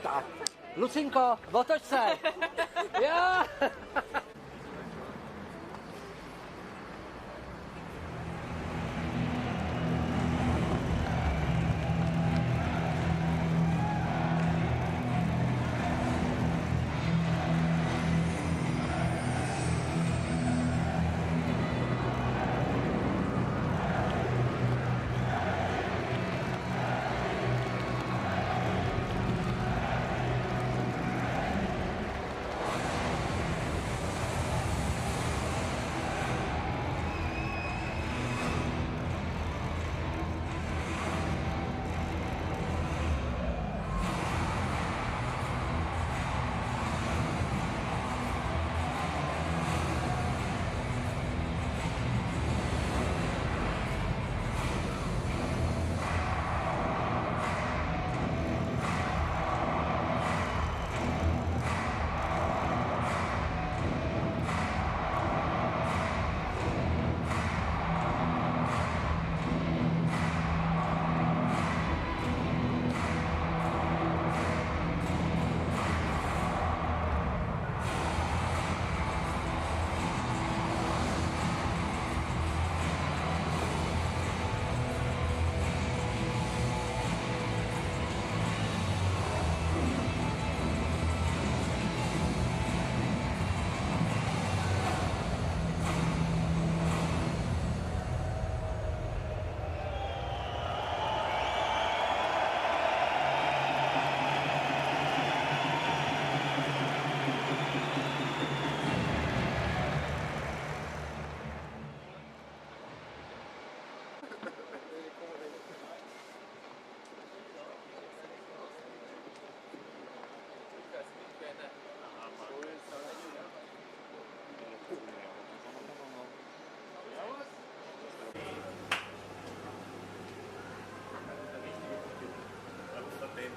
Tak. Lucinko, otoč se! Jo!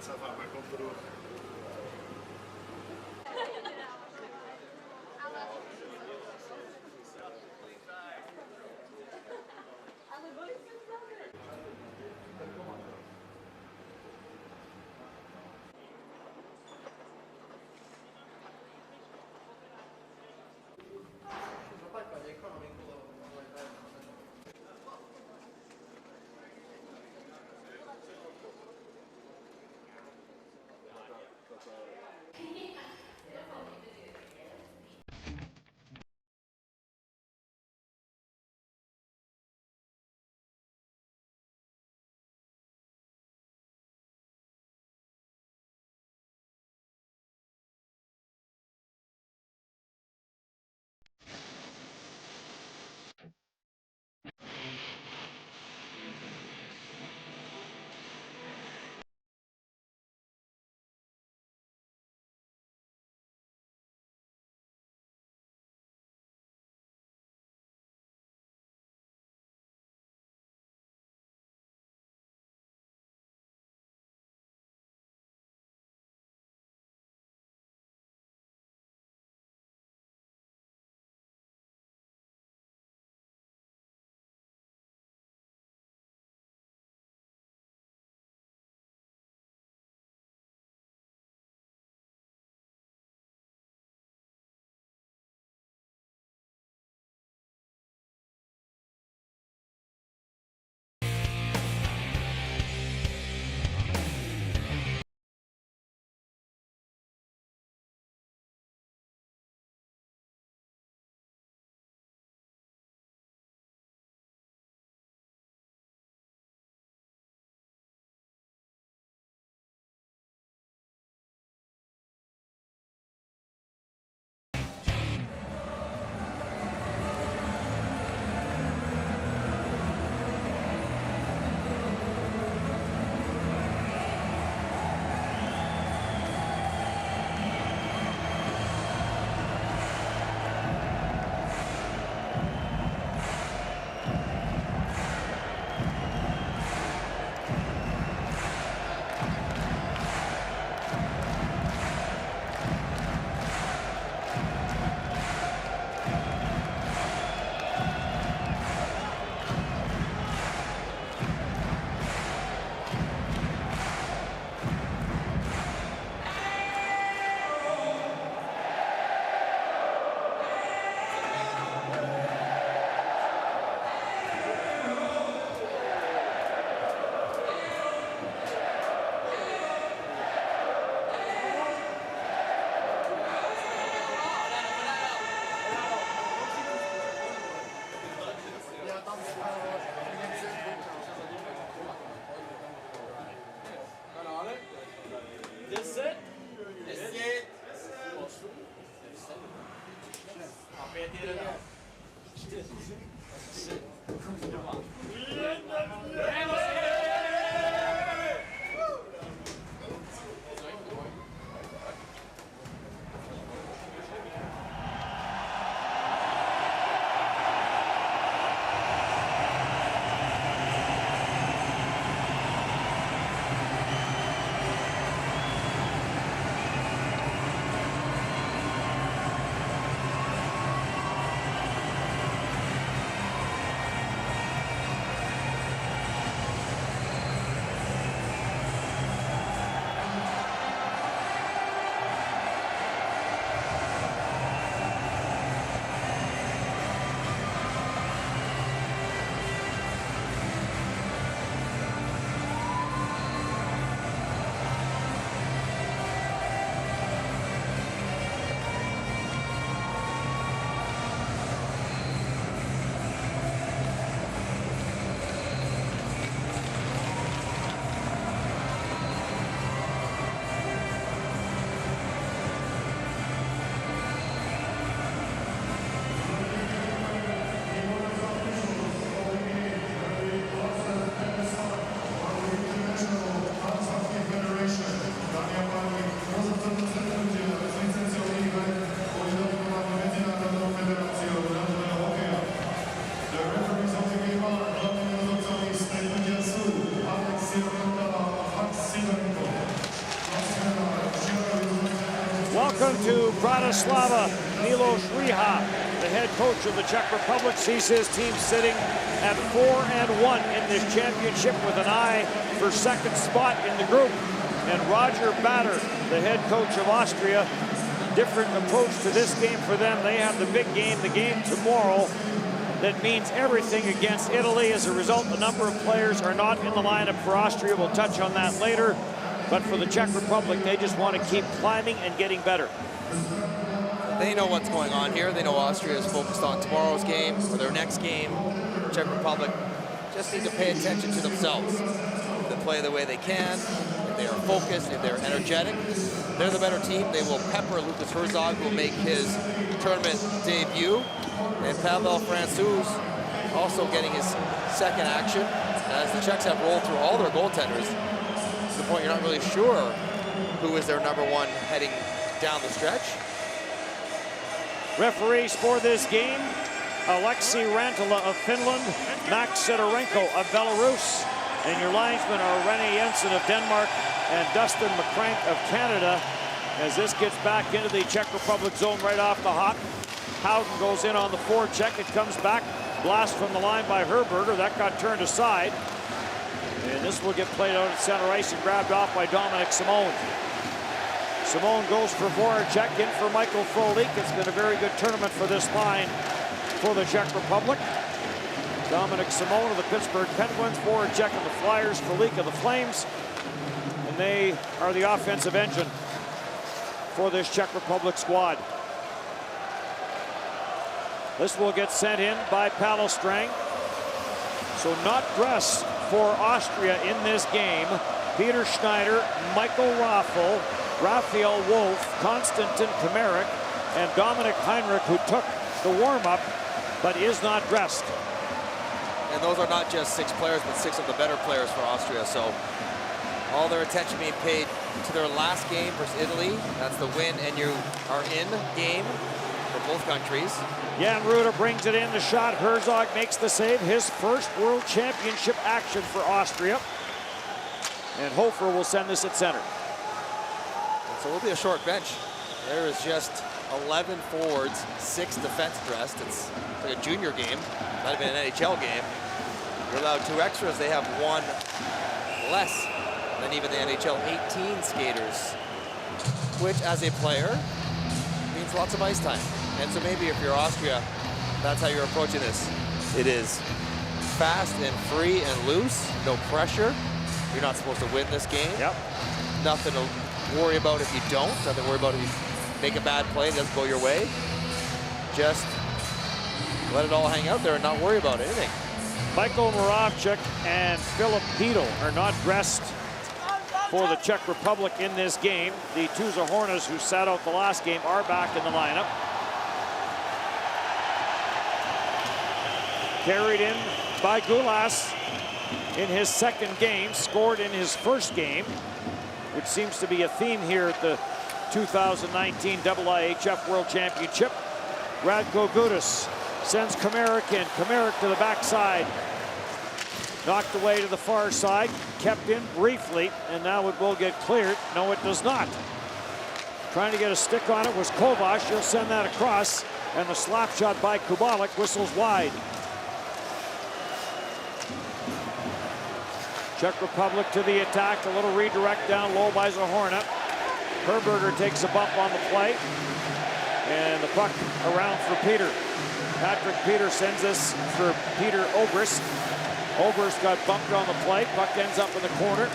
cofám jako druh. Bratislava, Miloš Riha, the head coach of the Czech Republic, sees his team sitting at 4-1 in this championship with an eye for second spot in the group. And Roger Bader, the head coach of Austria, different approach to this game for them. They have the big game, the game tomorrow, that means everything against Italy. As a result, the number of players are not in the lineup for Austria. We'll touch on that later. But for the Czech Republic, they just want to keep climbing and getting better. They know what's going on here. They know Austria is focused on tomorrow's game or their next game. The Czech Republic just need to pay attention to themselves. They play the way they can. If they are focused, if they're energetic, they're the better team. They will pepper Lucas Herzog, who will make his tournament debut. And Pavel Francouz also getting his second action. As the Czechs have rolled through all their goaltenders, to the point you're not really sure who is their number one heading down the stretch. Referees for this game, Alexei Rantala of Finland, Max Sidorenko of Belarus, and your linesmen are Rene Jensen of Denmark and Dustin McCrank of Canada. As this gets back into the Czech Republic zone right off the hop. Howden goes in on the forecheck. It comes back. Blast from the line by Herberger. That got turned aside. And this will get played out at center ice and grabbed off by Dominic Simone. Simone goes for Voracek, in for Michael Frolik. It's been a very good tournament for this line for the Czech Republic. Dominic Simone of the Pittsburgh Penguins, Voracek of the Flyers, Frolik of the Flames. And they are the offensive engine for this Czech Republic squad. This will get sent in by Palestrang. So not dressed for Austria in this game. Peter Schneider, Michael Raffel, Raphael Wolf, Konstantin Kamarik, and Dominic Heinrich, who took the warm-up but is not dressed. And those are not just 6 players, but 6 of the better players for Austria. So all their attention being paid to their last game versus Italy. That's the win, and you are in game for both countries. Jan Ruda brings it in, the shot. Herzog makes the save. His first World Championship action for Austria. And Hofer will send this at center. So it'll be a short bench. There is just 11 forwards, 6 defense dressed. It's like a junior game, not even an NHL game. You're allowed 2 extras. They have 1 less than even the NHL 18 skaters, which as a player means lots of ice time. And so maybe if you're Austria, that's how you're approaching this. It is fast and free and loose, no pressure. You're not supposed to win this game. Yep. Nothing to worry about if you don't. Nothing to worry about if you make a bad play, it doesn't go your way. Just let it all hang out there and not worry about anything. Michael Moravchik and Philip Hedl are not dressed for the Czech Republic in this game. The Tuza Hornets, who sat out the last game, are back in the lineup. Carried in by Gulas in his second game, scored in his first game, which seems to be a theme here at the 2019 IIHF World Championship. Radko Gudas sends Kamarik in. Kamarik to the backside. Knocked away to the far side. Kept in briefly, and now it will get cleared. No, it does not. Trying to get a stick on it was Kovac. He'll send that across, and the slap shot by Kubalik whistles wide. Czech Republic to the attack. A little redirect down low by Zahorna. Herberger takes a bump on the play. And the puck around for Peter. Patrick Peter sends this for Peter Obrist. Obrist got bumped on the play. Puck ends up in the corner.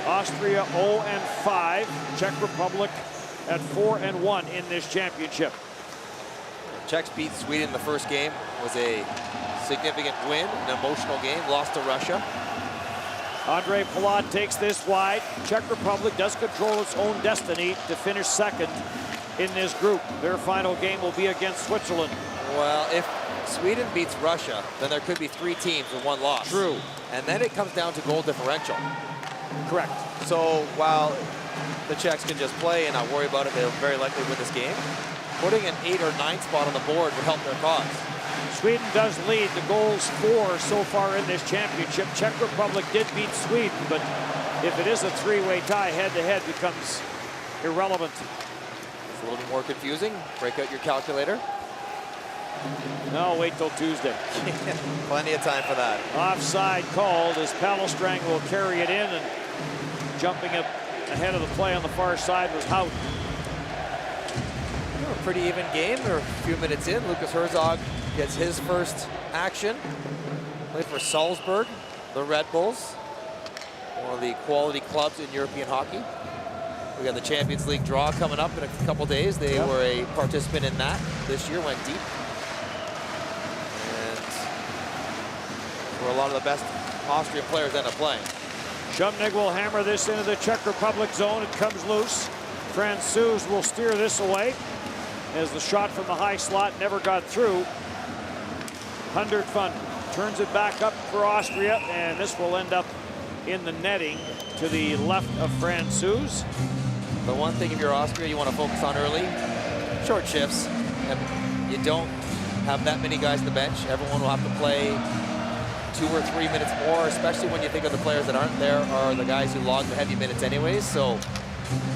Austria 0-5. Czech Republic at 4-1 in this championship. Czechs beat Sweden in the first game. Was a significant win, an emotional game. Lost to Russia. Andre Palat takes this wide. Czech Republic does control its own destiny to finish second in this group. Their final game will be against Switzerland. Well, if Sweden beats Russia, then there could be 3 teams with 1 loss. True. And then it comes down to goal differential. Correct. So while the Czechs can just play and not worry about it, they'll very likely win this game. Putting an 8 or 9 spot on the board would help their cause. Sweden does lead the goals for so far in this championship. Czech Republic did beat Sweden, but if it is a 3-way tie, head-to-head becomes irrelevant. It's a little bit more confusing. Break out your calculator. No, wait till Tuesday. Plenty of time for that. Offside called as Palestrang will carry it in, and jumping up ahead of the play on the far side was Houghton. A pretty even game. We're a few minutes in. Lucas Herzog gets his first action. Played for Salzburg, the Red Bulls, one of the quality clubs in European hockey. We got the Champions League draw coming up in a couple days. They were a participant in that this year, went deep. And where a lot of the best Austrian players end up playing. Shumnig will hammer this into the Czech Republic zone. It comes loose. Francouz will steer this away as the shot from the high slot never got through. Hundertfund turns it back up for Austria, and this will end up in the netting to the left of Francouz. The one thing if you're Austria you want to focus on early, short shifts. And you don't have that many guys on the bench. Everyone will have to play 2 or 3 minutes more, especially when you think of the players that aren't there are the guys who log the heavy minutes anyways. So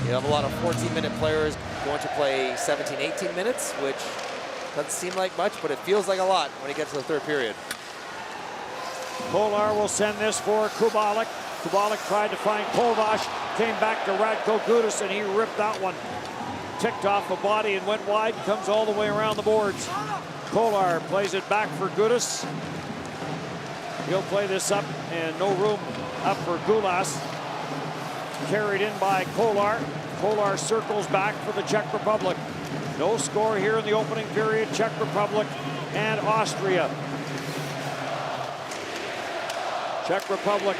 you have a lot of 14-minute players going to play 17, 18 minutes, which doesn't seem like much, but it feels like a lot when it gets to the third period. Kolar will send this for Kubalik. Kubalik tried to find Kovac, came back to Radko Gudas, and he ripped that one. Ticked off the body and went wide, comes all the way around the boards. Kolar plays it back for Gudas. He'll play this up, and no room up for Gulas. Carried in by Kolar. Kolar circles back for the Czech Republic. No score here in the opening period. Czech Republic and Austria. Czech Republic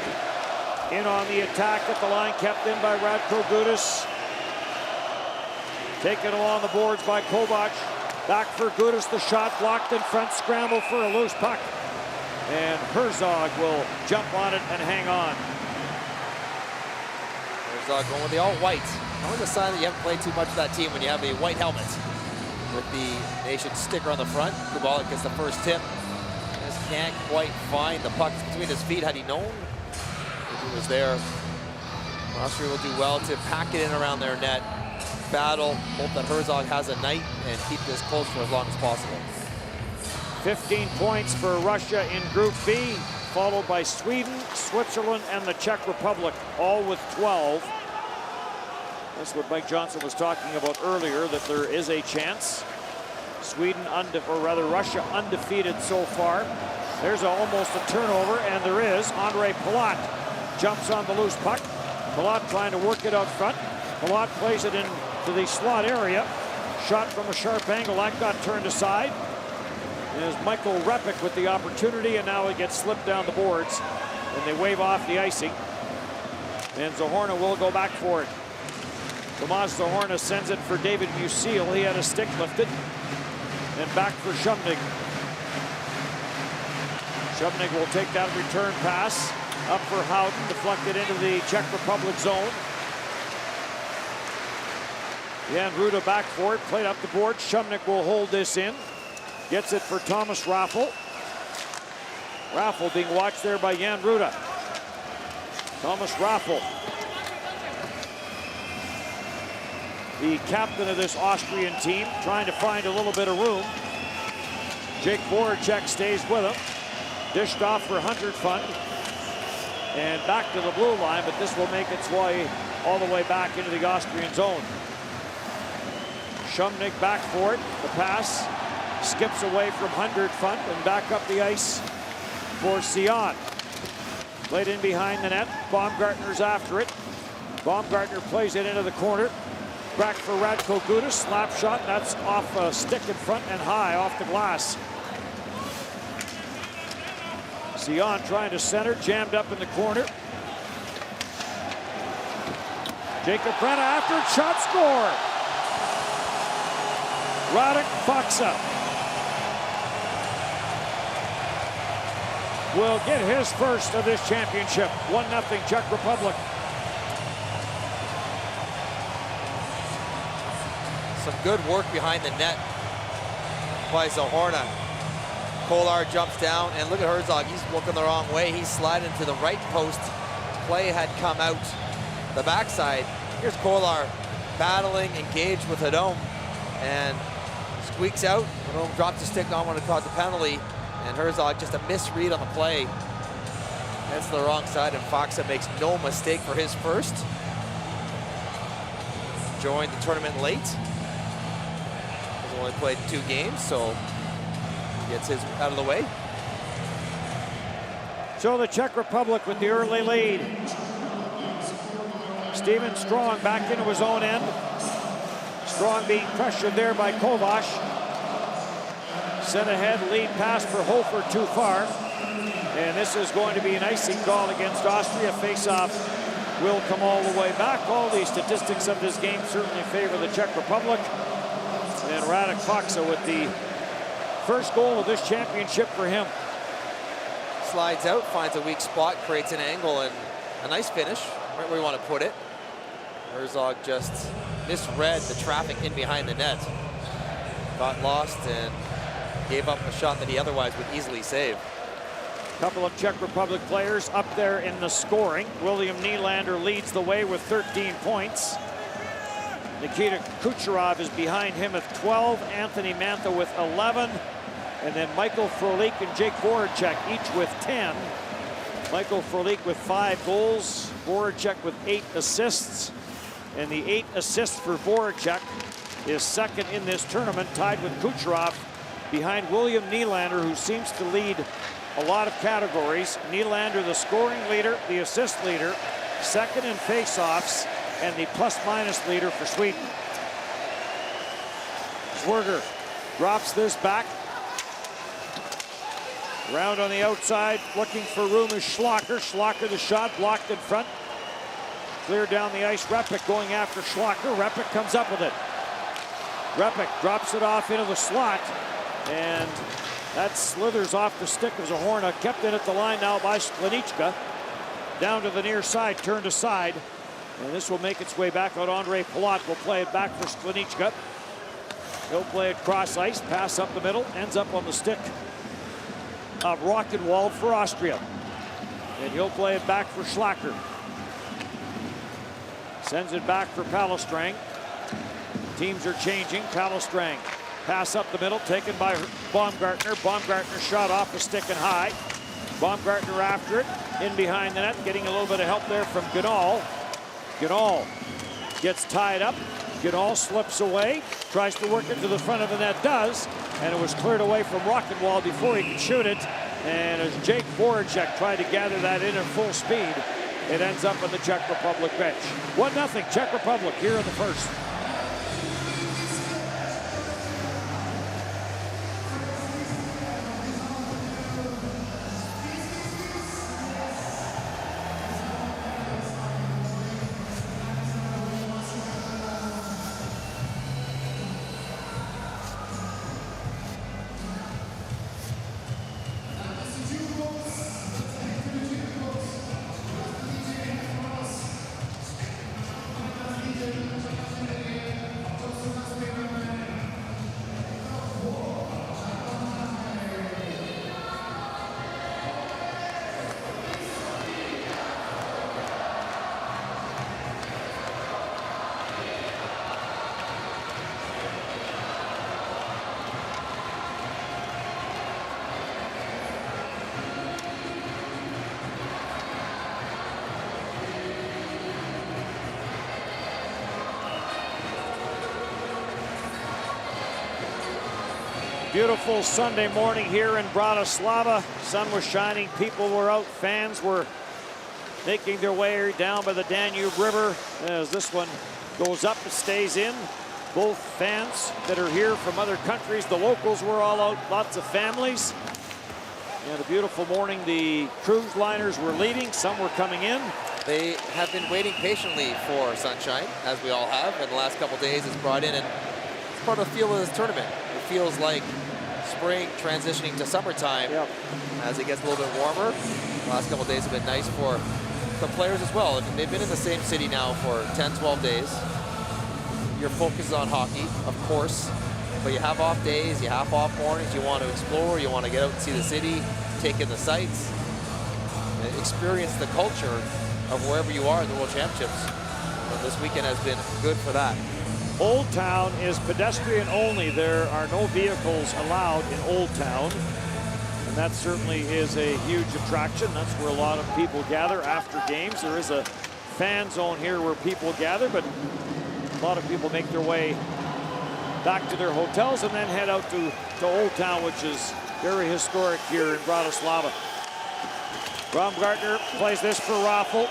in on the attack at the line, kept in by Radko Gudas. Taken along the boards by Kovac. Back for Gudas, the shot blocked in front, scramble for a loose puck. And Herzog will jump on it and hang on. Herzog going with the all-white. Always a sign that you haven't played too much of that team when you have a white helmet with the nation sticker on the front. Kubalik gets the first tip. Just can't quite find the puck between his feet. Had he known if he was there, Austria will do well to pack it in around their net. Battle, hope that Herzog has a night and keep this close for as long as possible. 15 points for Russia in Group B, followed by Sweden, Switzerland, and the Czech Republic, all with 12. That's what Mike Johnson was talking about earlier, that there is a chance. Sweden, or rather Russia, undefeated so far. There's almost a turnover, and there is. Andre Palat jumps on the loose puck. Palat trying to work it out front. Palat plays it into the slot area. Shot from a sharp angle, that got turned aside. There's Michael Repik with the opportunity, and now he gets slipped down the boards, and they wave off the icing. And Zahorna will go back for it. Tomas Zahorna sends it for David Musil. He had a stick lifted. And back for Shumnig. Shumnig will take that return pass. Up for Houghton, deflected into the Czech Republic zone. Jan Ruda back for it, played up the board. Shumnig will hold this in. Gets it for Thomas Raffel. Raffel being watched there by Jan Ruda. Thomas Raffel, the captain of this Austrian team, trying to find a little bit of room. Jake Voracek stays with him. Dished off for Hundertfund. And back to the blue line, but this will make its way all the way back into the Austrian zone. Shumnig back for it. The pass skips away from Hundertfund and back up the ice for Sion. Played in behind the net. Baumgartner's after it. Baumgartner plays it into the corner. Back for Radko Gudas. Slap shot. That's off a stick in front and high off the glass. Sion trying to center. Jammed up in the corner. Jacob Brenna after it. Shot, score. Radek Faksa will get his first of this championship. 1-0 Czech Republic. Some good work behind the net by Zahorna. Kolar jumps down, and look at Herzog. He's looking the wrong way. He's sliding to the right post. Play had come out the backside. Here's Kolar battling, engaged with Hedom, and squeaks out. Hedom drops the stick, not want to cause a penalty, and Herzog just a misread on the play. That's the wrong side, and Faksa makes no mistake for his first. Joined the tournament late. He's only played 2 games, so gets his out of the way. So the Czech Republic with the early lead. Steven Strong back into his own end. Strong being pressured there by Kovac. Sent ahead, lead pass for Hofer too far. And this is going to be an icing call against Austria. Face-off will come all the way back. All the statistics of this game certainly favor the Czech Republic. And Radek Faksa with the first goal of this championship for him. Slides out, finds a weak spot, creates an angle, and a nice finish, right where you want to put it. Herzog just misread the traffic in behind the net. Got lost and gave up a shot that he otherwise would easily save. Couple of Czech Republic players up there in the scoring. William Nylander leads the way with 13 points. Nikita Kucherov is behind him with 12. Anthony Mantha with 11. And then Michael Frolik and Jake Voracek each with 10. Michael Frolik with 5 goals. Voracek with 8 assists. And the 8 assists for Voracek is second in this tournament, tied with Kucherov behind William Nylander, who seems to lead a lot of categories. Nylander, the scoring leader, the assist leader, second in faceoffs, and the plus-minus leader for Sweden. Zwerger drops this back. Round on the outside, looking for room is Schlacker. Schlacker the shot, blocked in front. Clear down the ice, Repik going after Schlacker. Repik comes up with it. Repik drops it off into the slot, and that slithers off the stick of Zahorna. Kept in at the line now by Sklenichka. Down to the near side, turned aside. And this will make its way back out. Andre Palat will play it back for Sklenichka. He'll play it cross ice, pass up the middle, ends up on the stick of Rockenwald for Austria. And he'll play it back for Schlacker. Sends it back for Palestrang. Teams are changing. Palestrang. Pass up the middle, taken by Baumgartner. Baumgartner shot off the stick and high. Baumgartner after it, in behind the net, getting a little bit of help there from Gunal. Gunal gets tied up. Gunal slips away, tries to work it to the front of the net, does, and it was cleared away from Rockenwald before he could shoot it. And as Jake Voracek tried to gather that in at full speed, it ends up on the Czech Republic bench. 1-0 Czech Republic here in the first. Beautiful Sunday morning here in Bratislava. Sun was shining, people were out, fans were making their way down by the Danube River. As this one goes up, it stays in. Both fans that are here from other countries, the locals were all out, lots of families. And a beautiful morning. The cruise liners were leaving, some were coming in. They have been waiting patiently for sunshine, as we all have, and the last couple days it's brought in, and it's part of the feel of this tournament. It feels like spring transitioning to summertime. Yep. As it gets a little bit warmer. The last couple of days have been nice for the players as well. And they've been in the same city now for 10, 12 days. Your focus is on hockey, of course, but you have off days, you have off mornings, you want to explore, you want to get out and see the city, take in the sights, experience the culture of wherever you are in the World Championships. But this weekend has been good for that. Old Town is pedestrian only. There are no vehicles allowed in Old Town. And that certainly is a huge attraction. That's where a lot of people gather after games. There is a fan zone here where people gather, but a lot of people make their way back to their hotels and then head out to Old Town, which is very historic here in Bratislava. Baumgartner plays this for Raffel.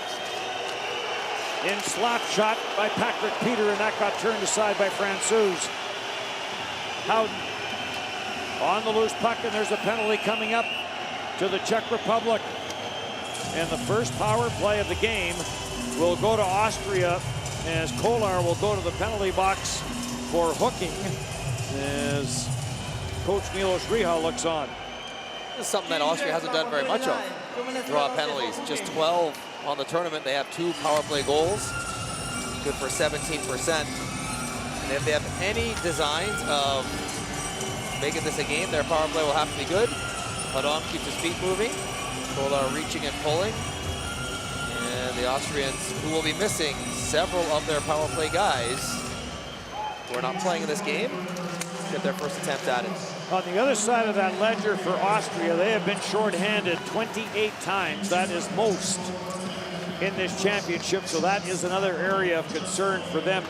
In slap shot by Patrick Peter, and that got turned aside by Francouz. Howden on the loose puck, and there's a penalty coming up to the Czech Republic. And the first power play of the game will go to Austria, as Kolar will go to the penalty box for hooking as Coach Milos Riha looks on. This is something that Austria hasn't done very much of. Draw penalties, just 12 on the tournament. They have 2 power play goals, good for 17%. And if they have any designs of making this a game, their power play will have to be good. Padom keeps his feet moving. Kolar reaching and pulling. And the Austrians, who will be missing several of their power play guys who are not playing in this game, get their first attempt at it. On the other side of that ledger for Austria, they have been shorthanded 28 times. That is most in this championship, so that is another area of concern for them.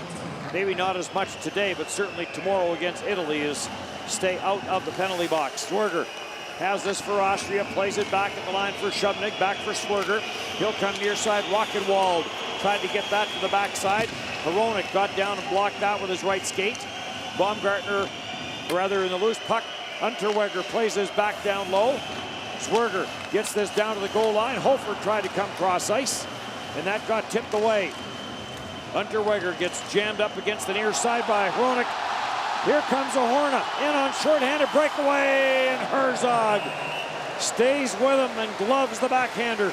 Maybe not as much today, but certainly tomorrow against Italy is stay out of the penalty box. Swerger has this for Austria, plays it back at the line for Shubnik, back for Swerger. He'll come near side, Wackenwald tried to get that to the backside. Hronek got down and blocked that with his right skate. Baumgartner, rather in the loose puck. Unterweger plays this back down low. Swerger gets this down to the goal line. Hofer tried to come cross ice, and that got tipped away. Unterweger gets jammed up against the near side by Hronek. Here comes Ahorna in on shorthanded breakaway, and Herzog stays with him and gloves the backhander.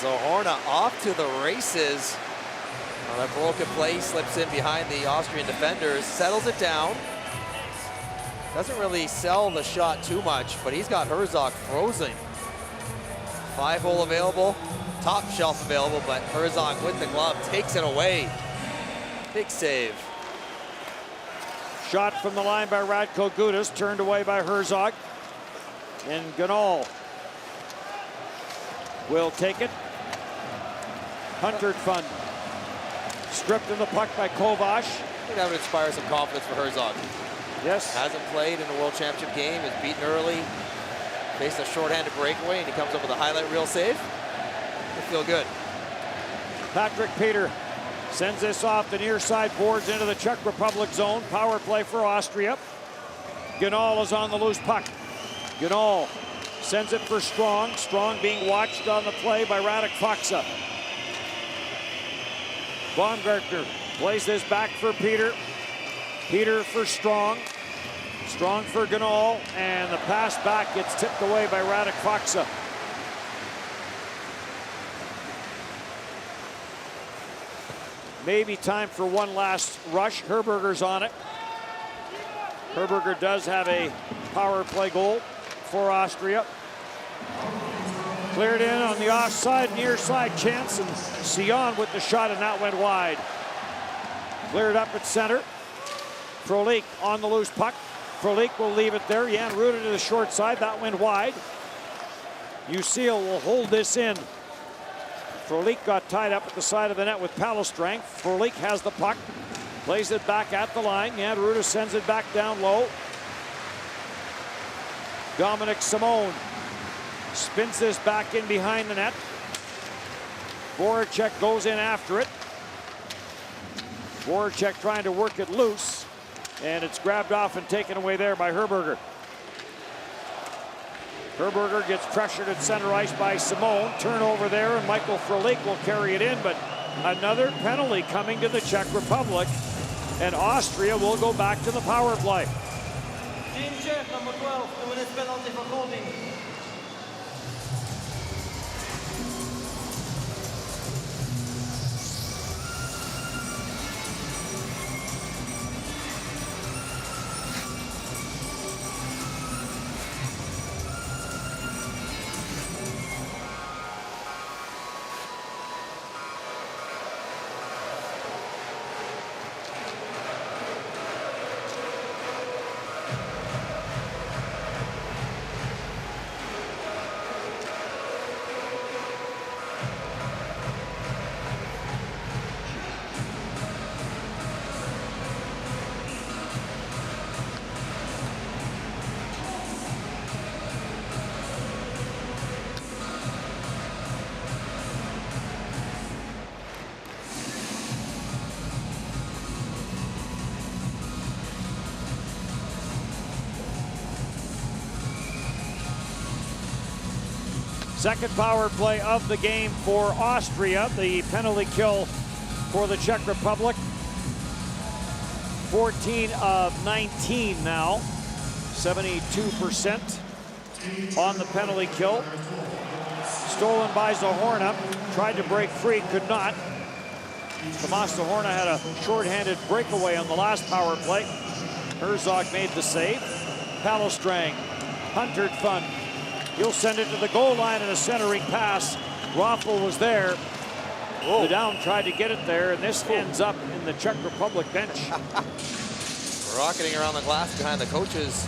Zohorna off to the races. On a broken play, slips in behind the Austrian defenders, settles it down. Doesn't really sell the shot too much, but he's got Herzog frozen. 5-hole available, top shelf available, but Herzog with the glove takes it away. Big save. Shot from the line by Radko Gudas, turned away by Herzog. And Ganal will take it. Hunter Fund. Stripped of the puck by Kovac. I think that would inspire some confidence for Herzog. Yes. Hasn't played in a World Championship game, is beaten early, faced a shorthanded breakaway, and he comes up with a highlight reel save. He'll feel good. Patrick Peter sends this off the near side boards into the Czech Republic zone. Power play for Austria. Ganal is on the loose puck. Ganal sends it for Strong. Strong being watched on the play by Radek Faksa. Baumgartner plays this back for Peter. Peter for Strong. Strong for Ganal, and the pass back gets tipped away by Radek Faksa. Maybe time for one last rush. Herberger's on it. Herberger does have a power play goal for Austria. Cleared in on the offside, near side chance, and Sion with the shot, and that went wide. Cleared up at center. Frolik on the loose puck. Frolik will leave it there. Jan Ruda to the short side. That went wide. Usil will hold this in. Frolik got tied up at the side of the net with Palostrang. Frolik has the puck. Plays it back at the line. Jan Ruda sends it back down low. Dominic Simone spins this back in behind the net. Voracek goes in after it. Voracek trying to work it loose, and it's grabbed off and taken away there by Herberger. Herberger gets pressured at center ice by Simone. Turnover there, and Michael Frolik will carry it in, but another penalty coming to the Czech Republic, and Austria will go back to the power play. Team Czech, number 12, 2 minutes penalty for holding. Second power play of the game for Austria. The penalty kill for the Czech Republic. 14 of 19 now. 72% on the penalty kill. Stolen by Zahorna. Tried to break free, could not. Tomas Zahorna had a shorthanded breakaway on the last power play. Herzog made the save. Palestrang, Huntered Fun. He'll send it to the goal line in a centering pass. Raffel was there. The down tried to get it there, and this ends up in the Czech Republic bench. Rocketing around the glass behind the coaches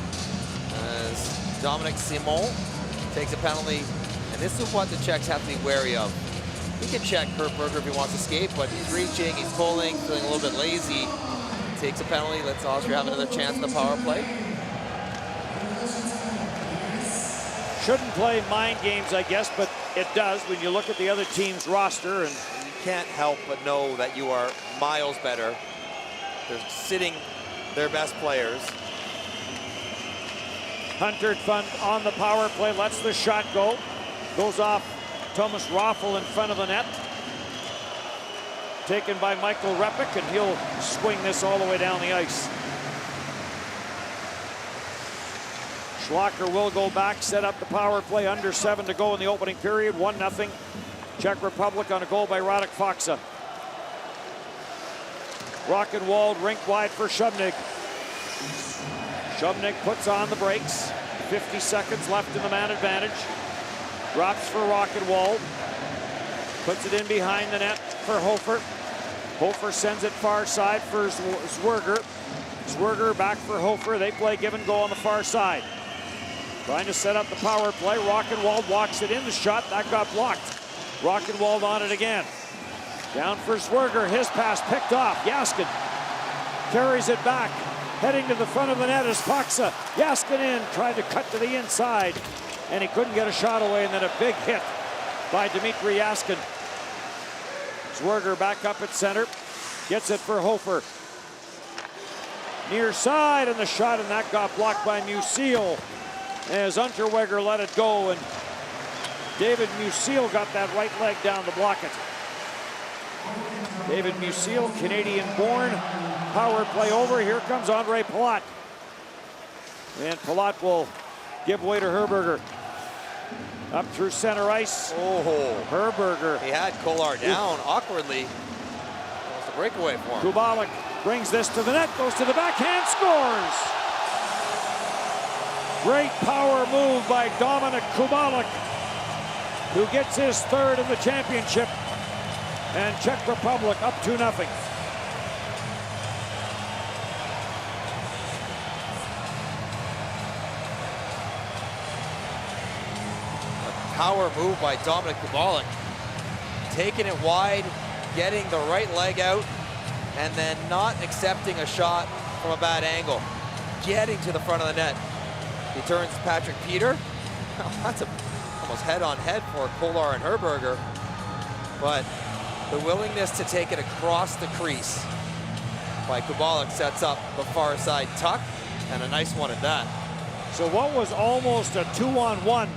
as Dominic Simon takes a penalty. And this is what the Czechs have to be wary of. He can check Herberger if he wants to skate, but he's reaching, he's pulling, feeling a little bit lazy. Takes a penalty, lets Austria have another chance in the power play. Shouldn't play mind games, I guess, but it does when you look at the other team's roster. And you can't help but know that you are miles better. They're sitting their best players. Huntered Fun on the power play, lets the shot go. Goes off Thomas Raffel in front of the net. Taken by Michael Repik, and he'll swing this all the way down the ice. Schlager will go back, set up the power play, under 7 to go in the opening period, 1-0. Czech Republic on a goal by Radek Faksa. Rockenwald, rink wide for Shubnik. Shubnik puts on the brakes. 50 seconds left in the man advantage. Drops for Rockenwald. Puts it in behind the net for Hofer. Hofer sends it far side for Zwerger. Zwerger back for Hofer. They play give and go on the far side. Trying to set up the power play. Rockenwald walks it in. The shot, that got blocked. Rockenwald on it again. Down for Zwerger. His pass picked off. Jaskin carries it back. Heading to the front of the net is Faksa. Jaskin in, tried to cut to the inside, and he couldn't get a shot away, and then a big hit by Dmitry Jaskin. Zwerger back up at center. Gets it for Hofer. Near side, and the shot, and that got blocked by Musil as Unterweger let it go, and David Musil got that right leg down to block it. David Musil, Canadian-born. Power play over. Here comes Andre Palat. And Palat will give way to Herberger. Up through center ice. Oh, Herberger. He had Kolar down awkwardly. Almost a breakaway for him. Kubalik brings this to the net, goes to the backhand, scores! Great power move by Dominic Kubalik, who gets his third in the championship. And Czech Republic up 2-0. Power move by Dominic Kubalik. Taking it wide, getting the right leg out, and then not accepting a shot from a bad angle. Getting to the front of the net. He turns to Patrick Peter. That's almost head-on-head for Kolar and Herberger. But the willingness to take it across the crease by Kubalik sets up the far side tuck, and a nice one at that. So what was almost a 2-on-1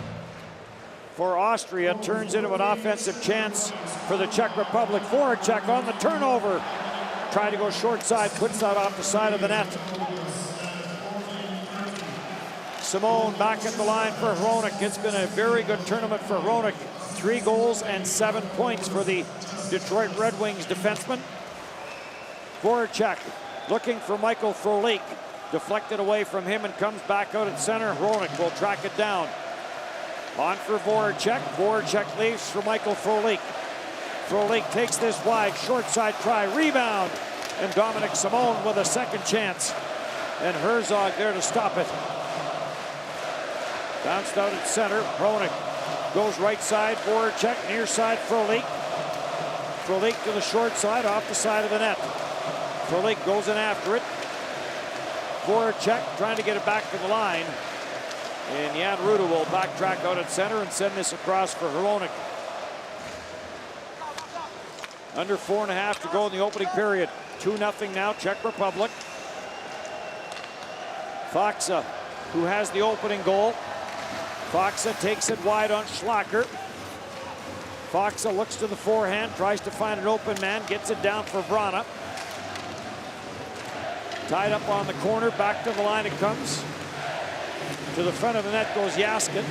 for Austria turns into an offensive chance for the Czech Republic. Voracek on the turnover. Trying to go short side, puts that off the side of the net. Simone back at the line for Hronek. It's been a very good tournament for Hronek. 3 goals and 7 points for the Detroit Red Wings defenseman. Voracek looking for Michael Frolik. Deflected away from him and comes back out at center. Hronek will track it down. On for Voracek. Voracek leaves for Michael Frolik. Frolik takes this wide, short side try, rebound. And Dominic Simone with a second chance. And Herzog there to stop it. Bounced out at center. Hronek goes right side. Voracek, near side, Frolik. Frolik to the short side, off the side of the net. Frolik goes in after it. Voracek trying to get it back to the line. And Jan Ruda will backtrack out at center and send this across for Hronek. Under 4.5 to go in the opening period. 2-0 now, Czech Republic. Faksa, who has the opening goal. Faksa takes it wide on Schlager. Foxa looks to the forehand, tries to find an open man, gets it down for Vrana. Tied up on the corner, back to the line it comes. To the front of the net goes Jaskin.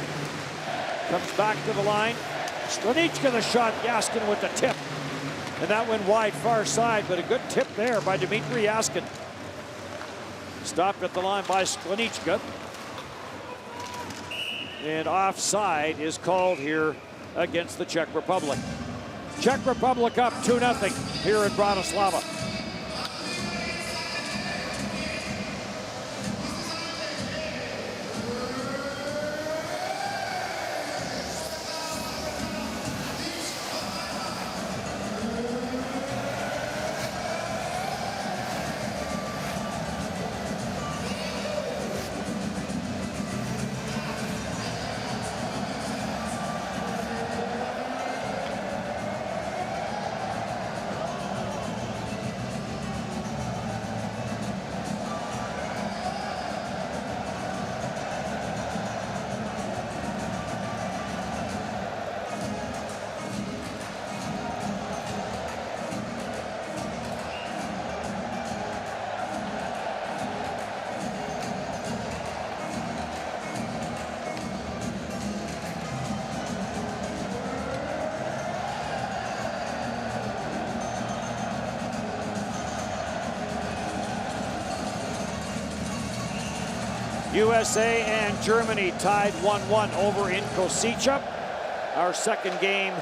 Comes back to the line. Sklenichka the shot, Jaskin with the tip. And that went wide far side, but a good tip there by Dmitry Jaskin. Stopped at the line by Sklenichka. And offside is called here against the Czech Republic. Czech Republic up 2-0 here in Bratislava. USA and Germany tied 1-1 over in Košice. Our second game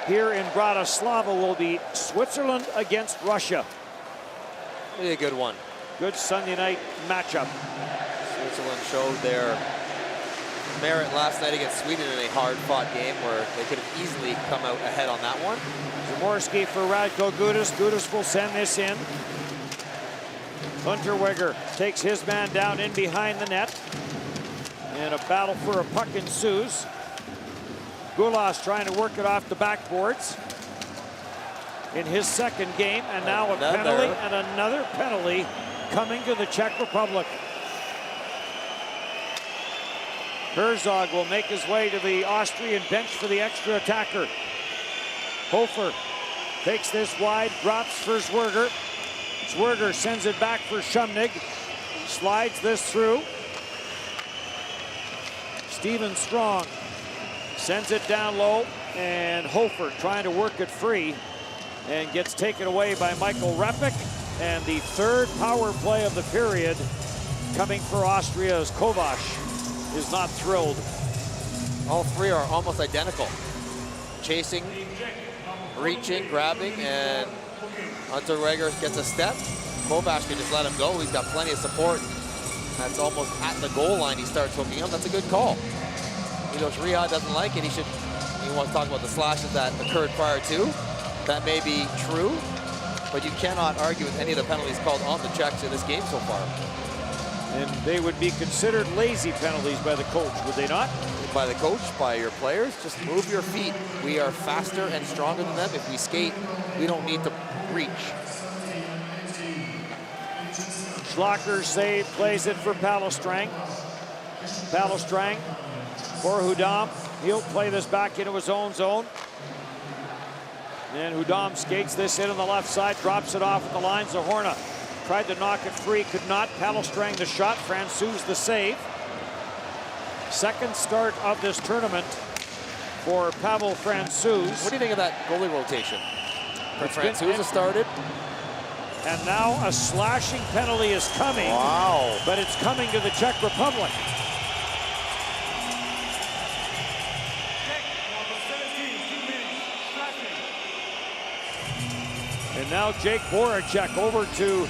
here in Bratislava will be Switzerland against Russia. Really a good one. Good Sunday night matchup. Switzerland showed their merit last night against Sweden in a hard-fought game where they could have easily come out ahead on that one. Zamorsky for Radko Gudas. Gudas will send this in. Unterweger takes his man down in behind the net. And a battle for a puck ensues. Gulas trying to work it off the backboards in his second game. And now a penalty and another penalty coming to the Czech Republic. Herzog will make his way to the Austrian bench for the extra attacker. Hofer takes this wide, drops for Zwerger. Zwerger sends it back for Shumnig. Slides this through. Steven Strong sends it down low. And Hofer trying to work it free. And gets taken away by Michael Repik. And the third power play of the period coming for Austria as Kovac is not thrilled. All three are almost identical. Chasing, reaching, grabbing, and Unterweger gets a step. Kovac can just let him go. He's got plenty of support. That's almost at the goal line. He starts hooking him. That's a good call. Milos Rihad doesn't like it. He wants to talk about the slashes that occurred prior to. That may be true, but you cannot argue with any of the penalties called on the Czechs in this game so far. And they would be considered lazy penalties by the coach, would they not? By the coach, by your players, just move your feet. We are faster and stronger than them. If we skate, we don't need to reach. Schlacker save, plays it for Palestrang. Palestrang for Hudam. He'll play this back into his own zone. And Hudam skates this in on the left side, drops it off at the line. Zahorna tried to knock it free, could not. Palestrang the shot, Francouz the save. Second start of this tournament for Pavel Francouz. What do you think of that goalie rotation? Francouz has started. And now a slashing penalty is coming. Wow. But it's coming to the Czech Republic. And now Jake Voracek over to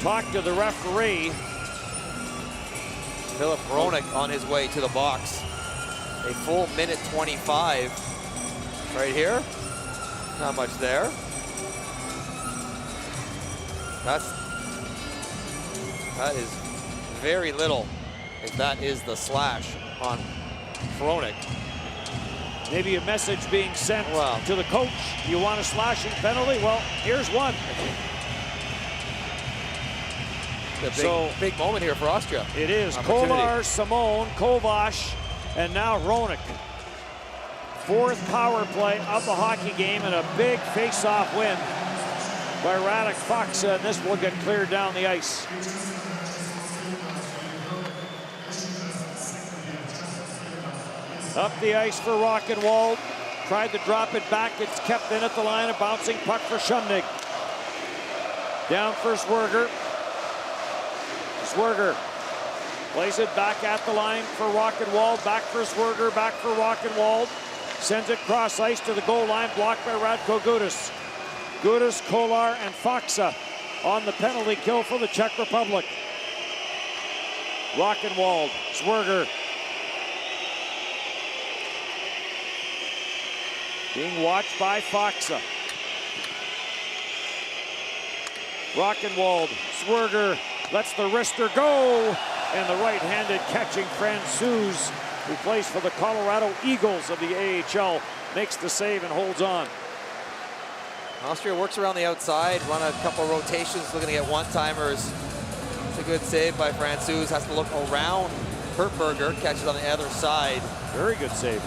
talk to the referee. Filip Hronek on his way to the box. A full minute 25 right here. Not much there. That is very little, if that is the slash on Hronek. Maybe a message being sent to the coach. You want a slashing penalty? Well, here's one. A big moment here for Austria. It is. Kolar, Simone, Kovac, and now Hronek. 4th power play of the hockey game and a big face-off win by Radek Faksa, and this will get cleared down the ice. Up the ice for Rockenwald. Tried to drop it back. It's kept in at the line. A bouncing puck for Shumnig. Down for Zwerger. Zwerger plays it back at the line for Rockenwald. Back for Zwerger. Back for Rockenwald. Sends it cross ice to the goal line. Blocked by Radko Gudas. Gudas, Kolar, and Faksa on the penalty kill for the Czech Republic. Rockenwald. Zwerger. Being watched by Faksa. Rockenwald, Zwerger lets the wrister go, and the right-handed catching Francouz, who plays for the Colorado Eagles of the AHL, makes the save and holds on. Austria works around the outside, run a couple rotations, looking to get one-timers. It's a good save by Francouz, has to look around Hertberger, catches on the other side. Very good save.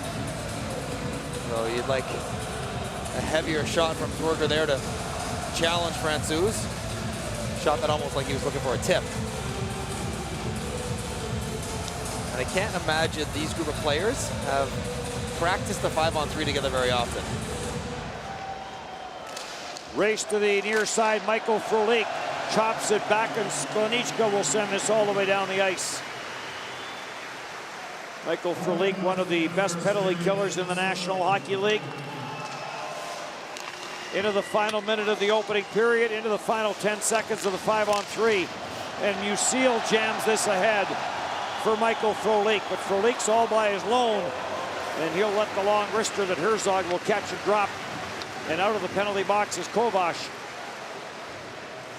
So you'd like a heavier shot from Zwerger there to challenge Francouz. Shot that almost like he was looking for a tip. And I can't imagine these group of players have practiced the 5-on-3 together very often. Race to the near side, Michael Frolik chops it back, and Sklonichka will send this all the way down the ice. Michael Frolik, one of the best penalty killers in the National Hockey League. Into the final minute of the opening period, into the final 10 seconds of the 5-on-3. And Musil jams this ahead for Michael Frolik, but Frolik's all by his lone, and he'll let the long wrister that Herzog will catch and drop. And out of the penalty box is Kovac.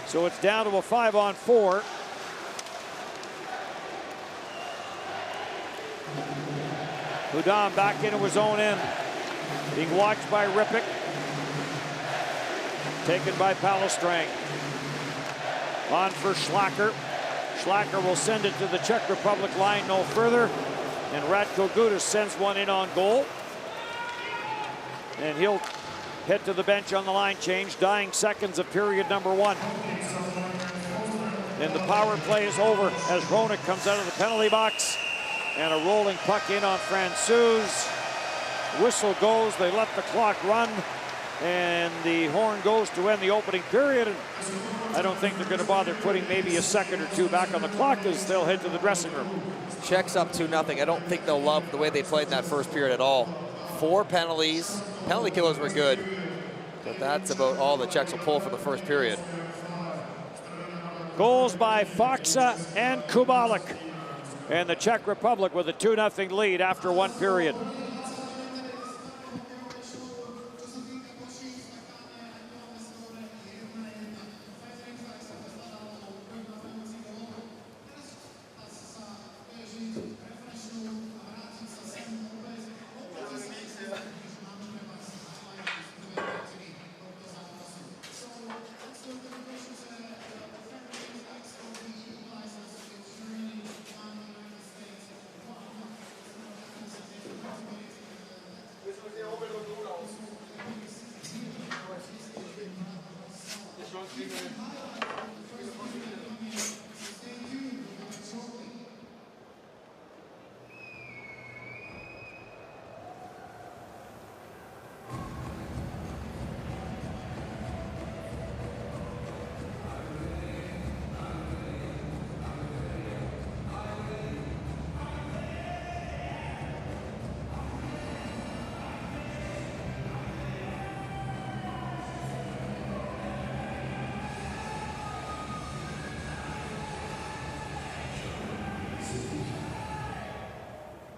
So it's down to a 5-on-4. Hudon back into his own end. Being watched by Rippick. Taken by Palestrang. On for Schlacker. Schlacker will send it to the Czech Republic line no further. And Radko Gudas sends one in on goal. And he'll head to the bench on the line change. Dying seconds of period number 1. And the power play is over as Hronek comes out of the penalty box. And a rolling puck in on Francouz. Whistle goes, they let the clock run, and the horn goes to end the opening period. And I don't think they're going to bother putting maybe a second or two back on the clock, as they'll head to the dressing room. Czechs up 2-0. I don't think they'll love the way they played in that first period at all. 4 penalties. Penalty killers were good, but that's about all the Czechs will pull for the first period. Goals by Faksa and Kubalik. And the Czech Republic with a 2-0 lead after 1 period.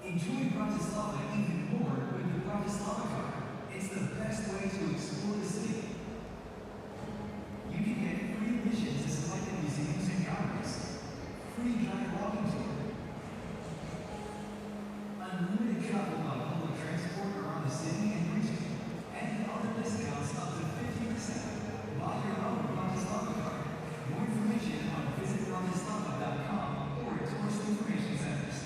Enjoy Bratislava even more with the Bratislava card. It's the best way to explore the city. You can get free admission to selected museums and galleries, free guided walking tour, unlimited travel by public transport around the city and region, and other discounts up to 50%. Buy your own Bratislava card. More information on visitbratislava.com or tourist information centers.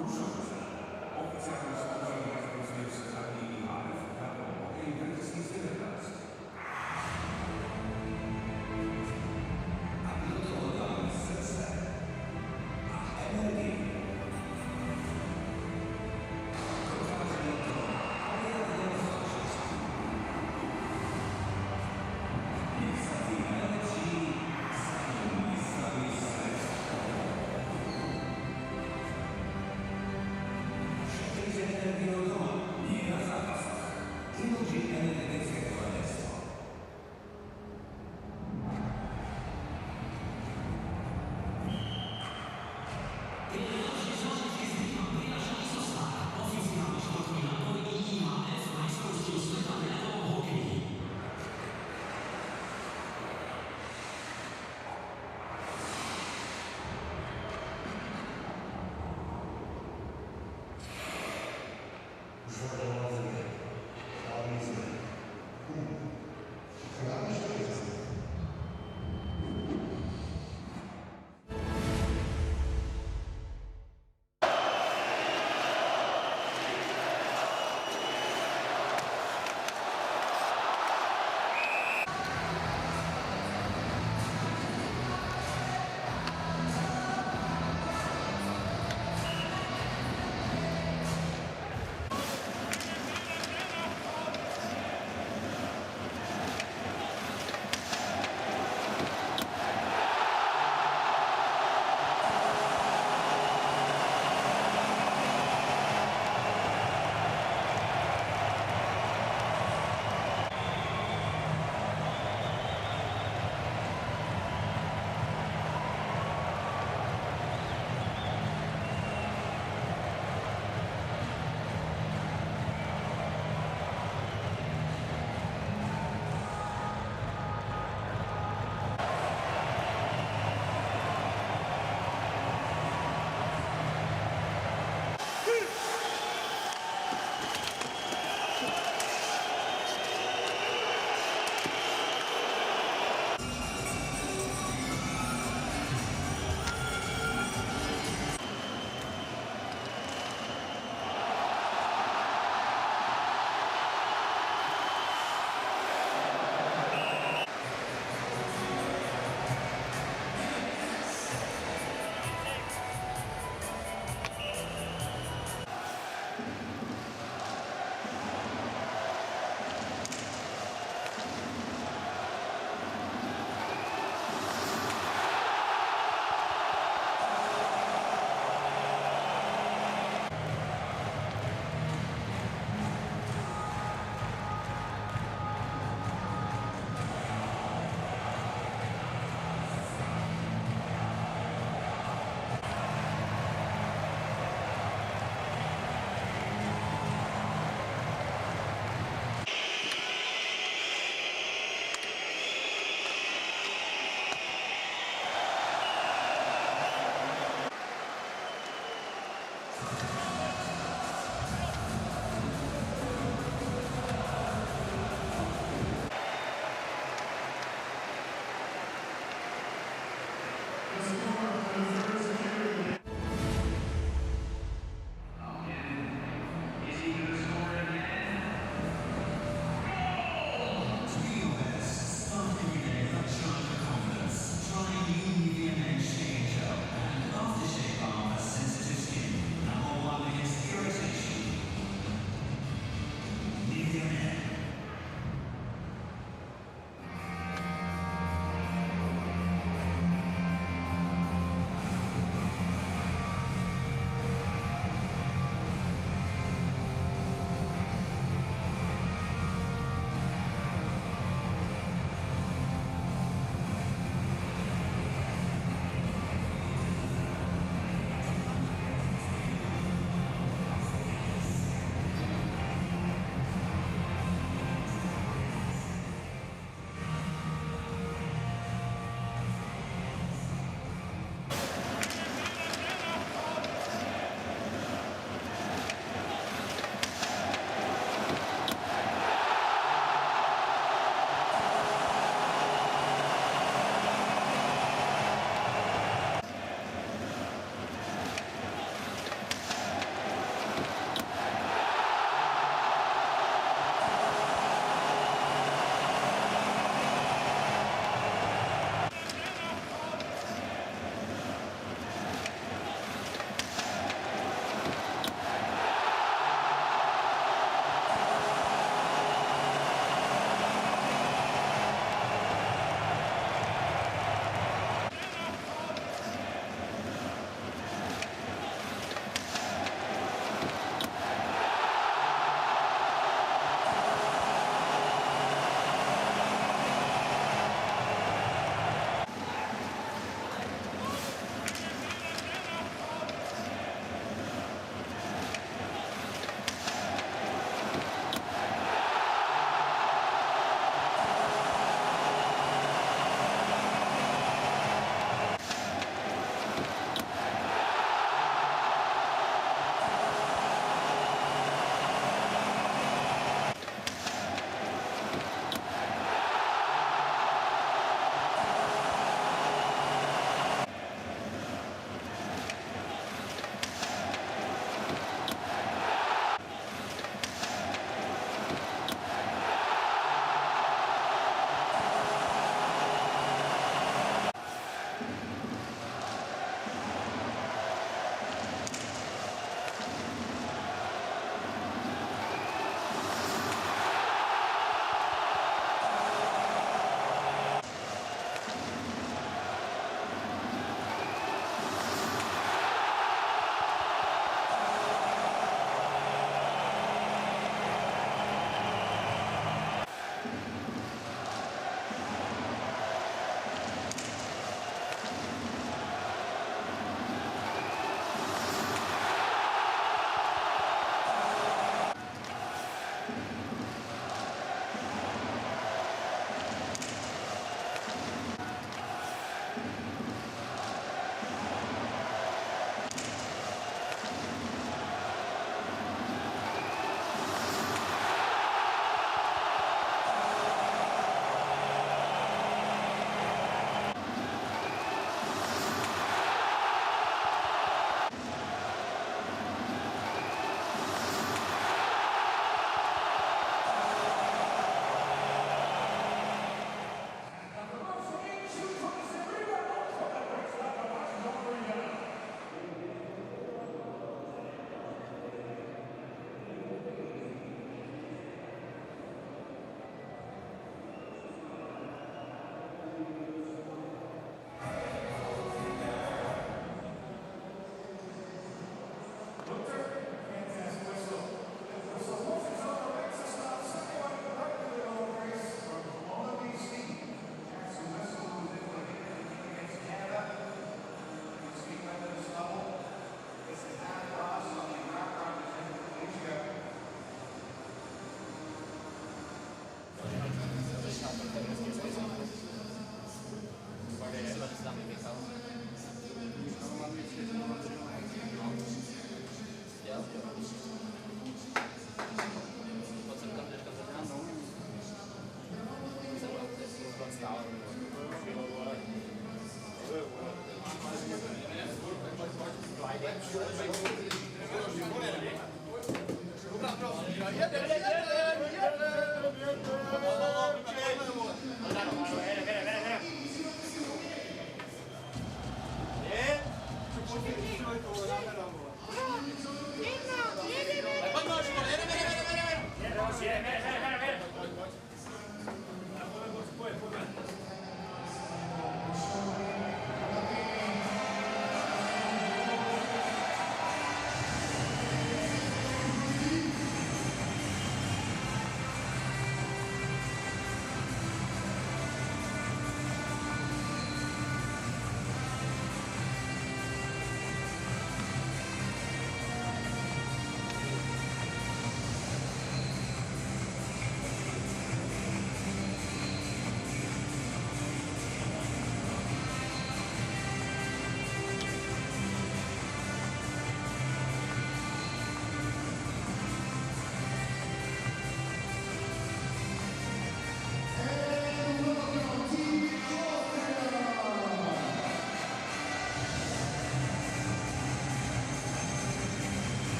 Oficjalny sponsor jest IIHF, Hockey Brytyjski Styleplast. A piloty oddali serce. A energii.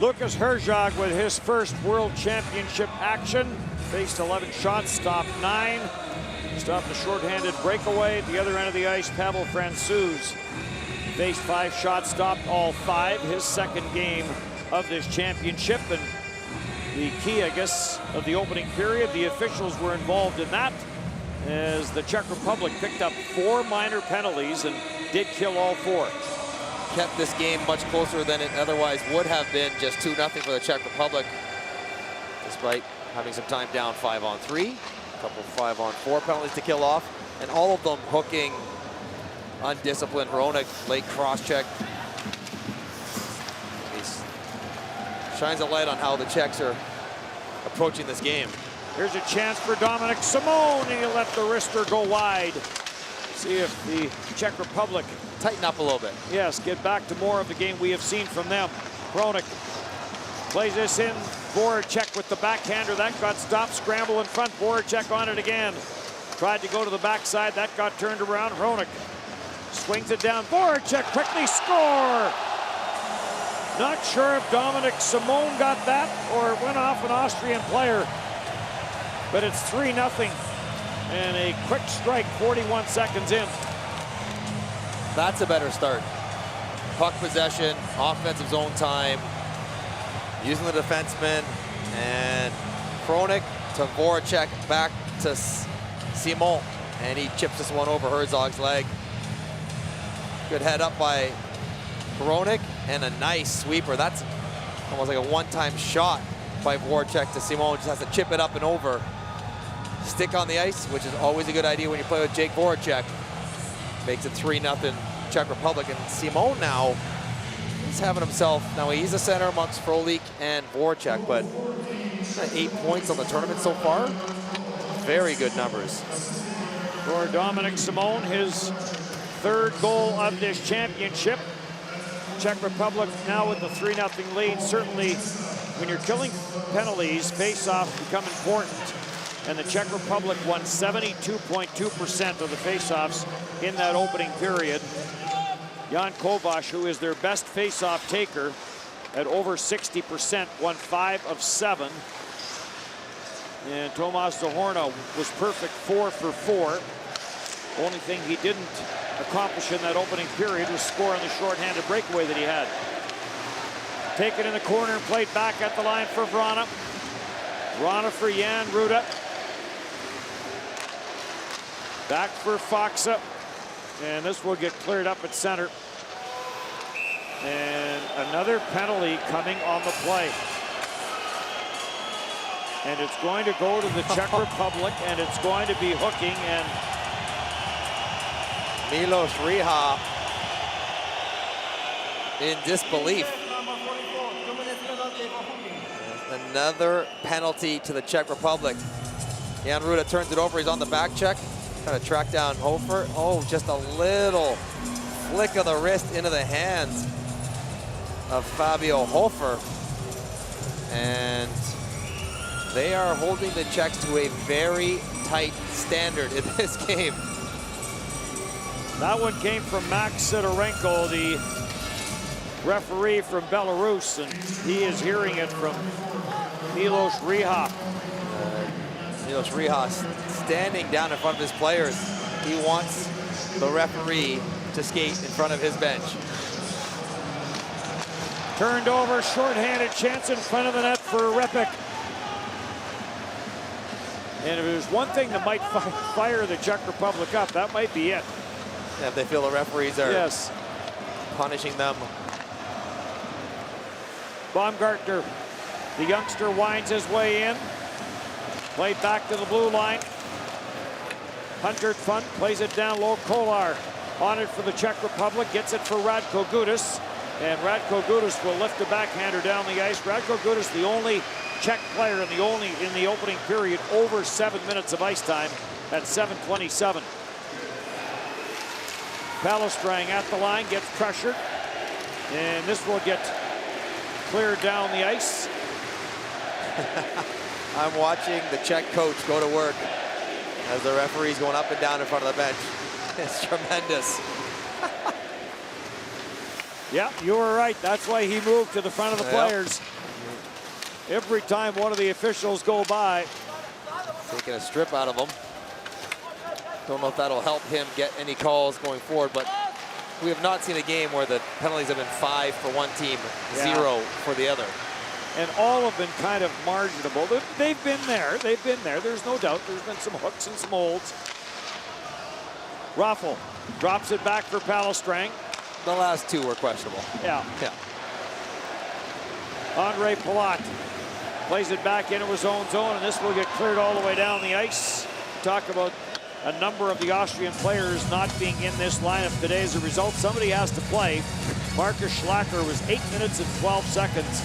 Lucas Herzog with his first World Championship action. Faced 11 shots, stopped 9. Stopped a shorthanded breakaway. At the other end of the ice, Pavel Francouz faced 5 shots, stopped all 5. His second game of this championship. And the key, I guess, of the opening period, the officials were involved in that, as the Czech Republic picked up 4 minor penalties and did kill all 4. Kept this game much closer than it otherwise would have been. Just 2-0 for the Czech Republic, despite having some time down 5-on-3. A couple 5-on-4 penalties to kill off, and all of them hooking undisciplined Hronek. Late cross-check. He shines a light on how the Czechs are approaching this game. Here's a chance for Dominic Simone, and he let the wrister go wide. See if the Czech Republic tighten up a little bit. Yes, get back to more of the game we have seen from them. Hronek plays this in. Voracek with the backhander. That got stopped. Scramble in front. Voracek on it again. Tried to go to the backside. That got turned around. Hronek swings it down. Voracek quickly score. Not sure if Dominic Simone got that or it went off an Austrian player. But it's 3-0. And a quick strike 41 seconds in. That's a better start. Puck possession, offensive zone time, using the defenseman, and Hronek to Voracek, back to Simon, and he chips this one over Herzog's leg. Good head up by Hronek, and a nice sweeper. That's almost like a one-time shot by Voracek to Simon. Just has to chip it up and over. Stick on the ice, which is always a good idea when you play with Jake Voracek. Makes it 3-0 Czech Republic. And Simon now, he's having himself, now he's a center amongst Frolik and Voracek, but 8 points on the tournament so far. Very good numbers. For Dominic Simone, his 3rd goal of this championship. Czech Republic now with the 3-0 lead. Certainly, when you're killing penalties, face-offs become important. And the Czech Republic won 72.2% of the face-offs in that opening period. Jan Kovac, who is their best face-off taker at over 60%, won 5 of 7. And Tomas Zahorna was perfect 4 for 4. Only thing he didn't accomplish in that opening period was score on the shorthanded breakaway that he had. Taken in the corner and played back at the line for Vrana. Vrana for Jan Ruda. Back for Faksa, and this will get cleared up at center. And another penalty coming on the play. And it's going to go to the Czech Republic, and it's going to be hooking, and Milos Riha in disbelief. Number 44, 2 minutes penalty for hooking. Another penalty to the Czech Republic. Jan Ruda turns it over. He's on the back check. Trying to track down Hofer. Oh, just a little flick of the wrist into the hands of Fabio Hofer. And they are holding the Czechs to a very tight standard in this game. that one came from Max Sidorenko, the referee from Belarus, and he is hearing it from Milos Riha. Milos Riha standing down in front of his players. He wants the referee to skate in front of his bench. Turned over, shorthanded chance in front of the net for Repik. And if there's one thing that might fire the Czech Republic up, that might be it. Yeah, if they feel the referees are Yes. punishing them. Baumgartner, the youngster, winds his way in. Played back to the blue line. Hunter Fun plays it down low. Kolar on it for the Czech Republic. Gets it for Radko Gudas. And Radko Gudas will lift the backhander down the ice. Radko Gudas, the only Czech player in the opening period over 7 minutes of ice time at 7:27. Palestrang at the line, gets pressured. And this will get cleared down the ice. I'm watching the Czech coach go to work as the referee's going up and down in front of the bench. It's tremendous. Yeah, you were right. That's why he moved to the front of the Yep. players. Every time one of the officials go by. Taking a strip out of him. Don't know if that'll help him get any calls going forward, but we have not seen a game where the penalties have been 5 for one team, Yeah. 0 for the other. And all have been kind of marginable. They've been there. They've been there. There's no doubt. There's been some hooks and some holds. Raffle drops it back for Palestrang. The last 2 were questionable. Yeah. Yeah. Andre Palat plays it back into his own zone, and this will get cleared all the way down the ice. Talk about a number of the Austrian players not being in this lineup today as a result. Somebody has to play. Marcus Schlacker was 8 minutes and 12 seconds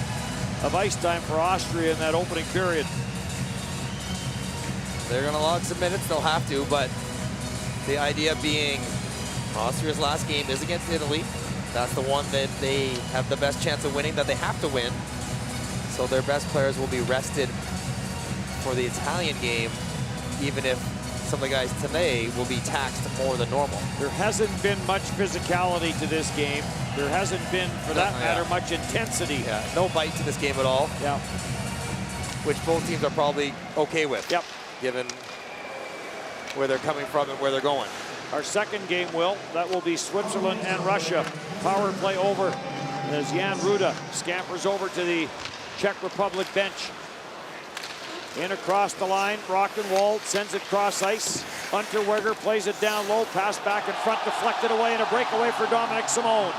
of ice time for Austria in that opening period. They're going to log some minutes. They'll have to, but the idea being Austria's last game is against Italy. That's the one that they have the best chance of winning, that they have to win. So their best players will be rested for the Italian game, even if some of the guys today will be taxed more than normal. There hasn't been much physicality to this game. There hasn't been, for that matter, much intensity. Yeah, no bite to this game at all. Yeah. Which both teams are probably okay with. Yep. Given where they're coming from and where they're going. Our second game, that will be Switzerland and Russia. Power play over as Jan Ruda scampers over to the Czech Republic bench. In across the line, Rockenwald sends it cross ice. Unterweger plays it down low, pass back in front, deflected away, and a breakaway for Dominic Simone.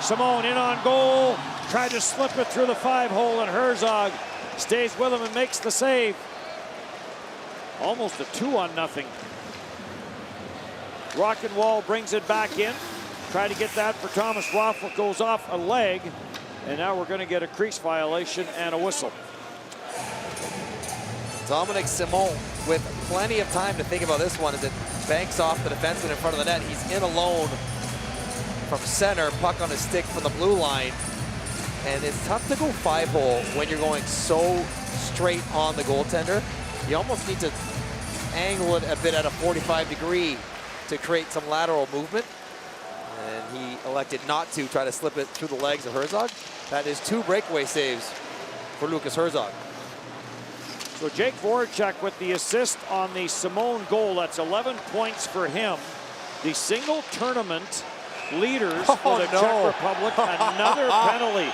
Simone in on goal, tried to slip it through the 5-hole, and Herzog stays with him and makes the save. Almost a 2-0. Rockenwald brings it back in. Try to get that for Thomas Raffle, goes off a leg, and now we're going to get a crease violation and a whistle. Dominic Simone with plenty of time to think about this one as it banks off the defenseman in front of the net. He's in alone from center, puck on his stick from the blue line. And it's tough to go 5-hole when you're going so straight on the goaltender. You almost need to angle it a bit at a 45-degree to create some lateral movement. And he elected not to try to slip it through the legs of Herzog. That is 2 breakaway saves for Lucas Herzog. So Jake Voracek with the assist on the Simone goal. That's 11 points for him. The single tournament leaders for the Czech Republic. Another penalty.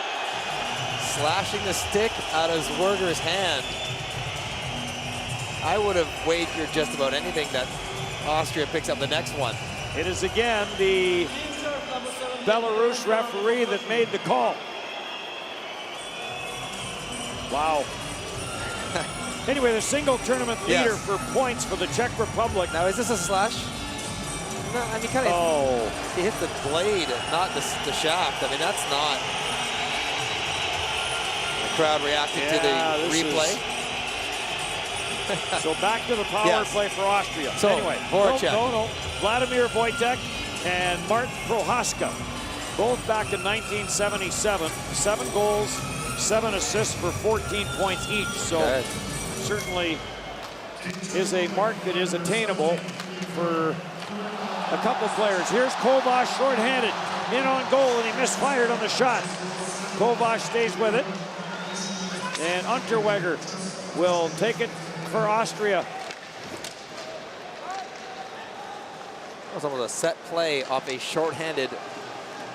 Slashing the stick out of Zwerger's hand. I would have wagered just about anything that Austria picks up the next one. It is again the Belarus referee that made the call. Wow. Anyway, the single tournament leader Yes. for points for the Czech Republic. Now, is this a slash? No, I mean, kind of. Oh, He hit the blade, not the shaft. I mean, that's not. The crowd reacting to Yeah, the this replay. so back to the power Yes. play for Austria. So, anyway, Voracek. no. Vladimir Wojtek and Martin Prohaska, both back in 1977. 7 goals, 7 assists for 14 points each. So Good. certainly is a mark that is attainable for a couple players. Here's Kovac shorthanded, in on goal, and he misfired on the shot. Kovac stays with it, and Unterweger will take it for Austria. That was almost a set play off a shorthanded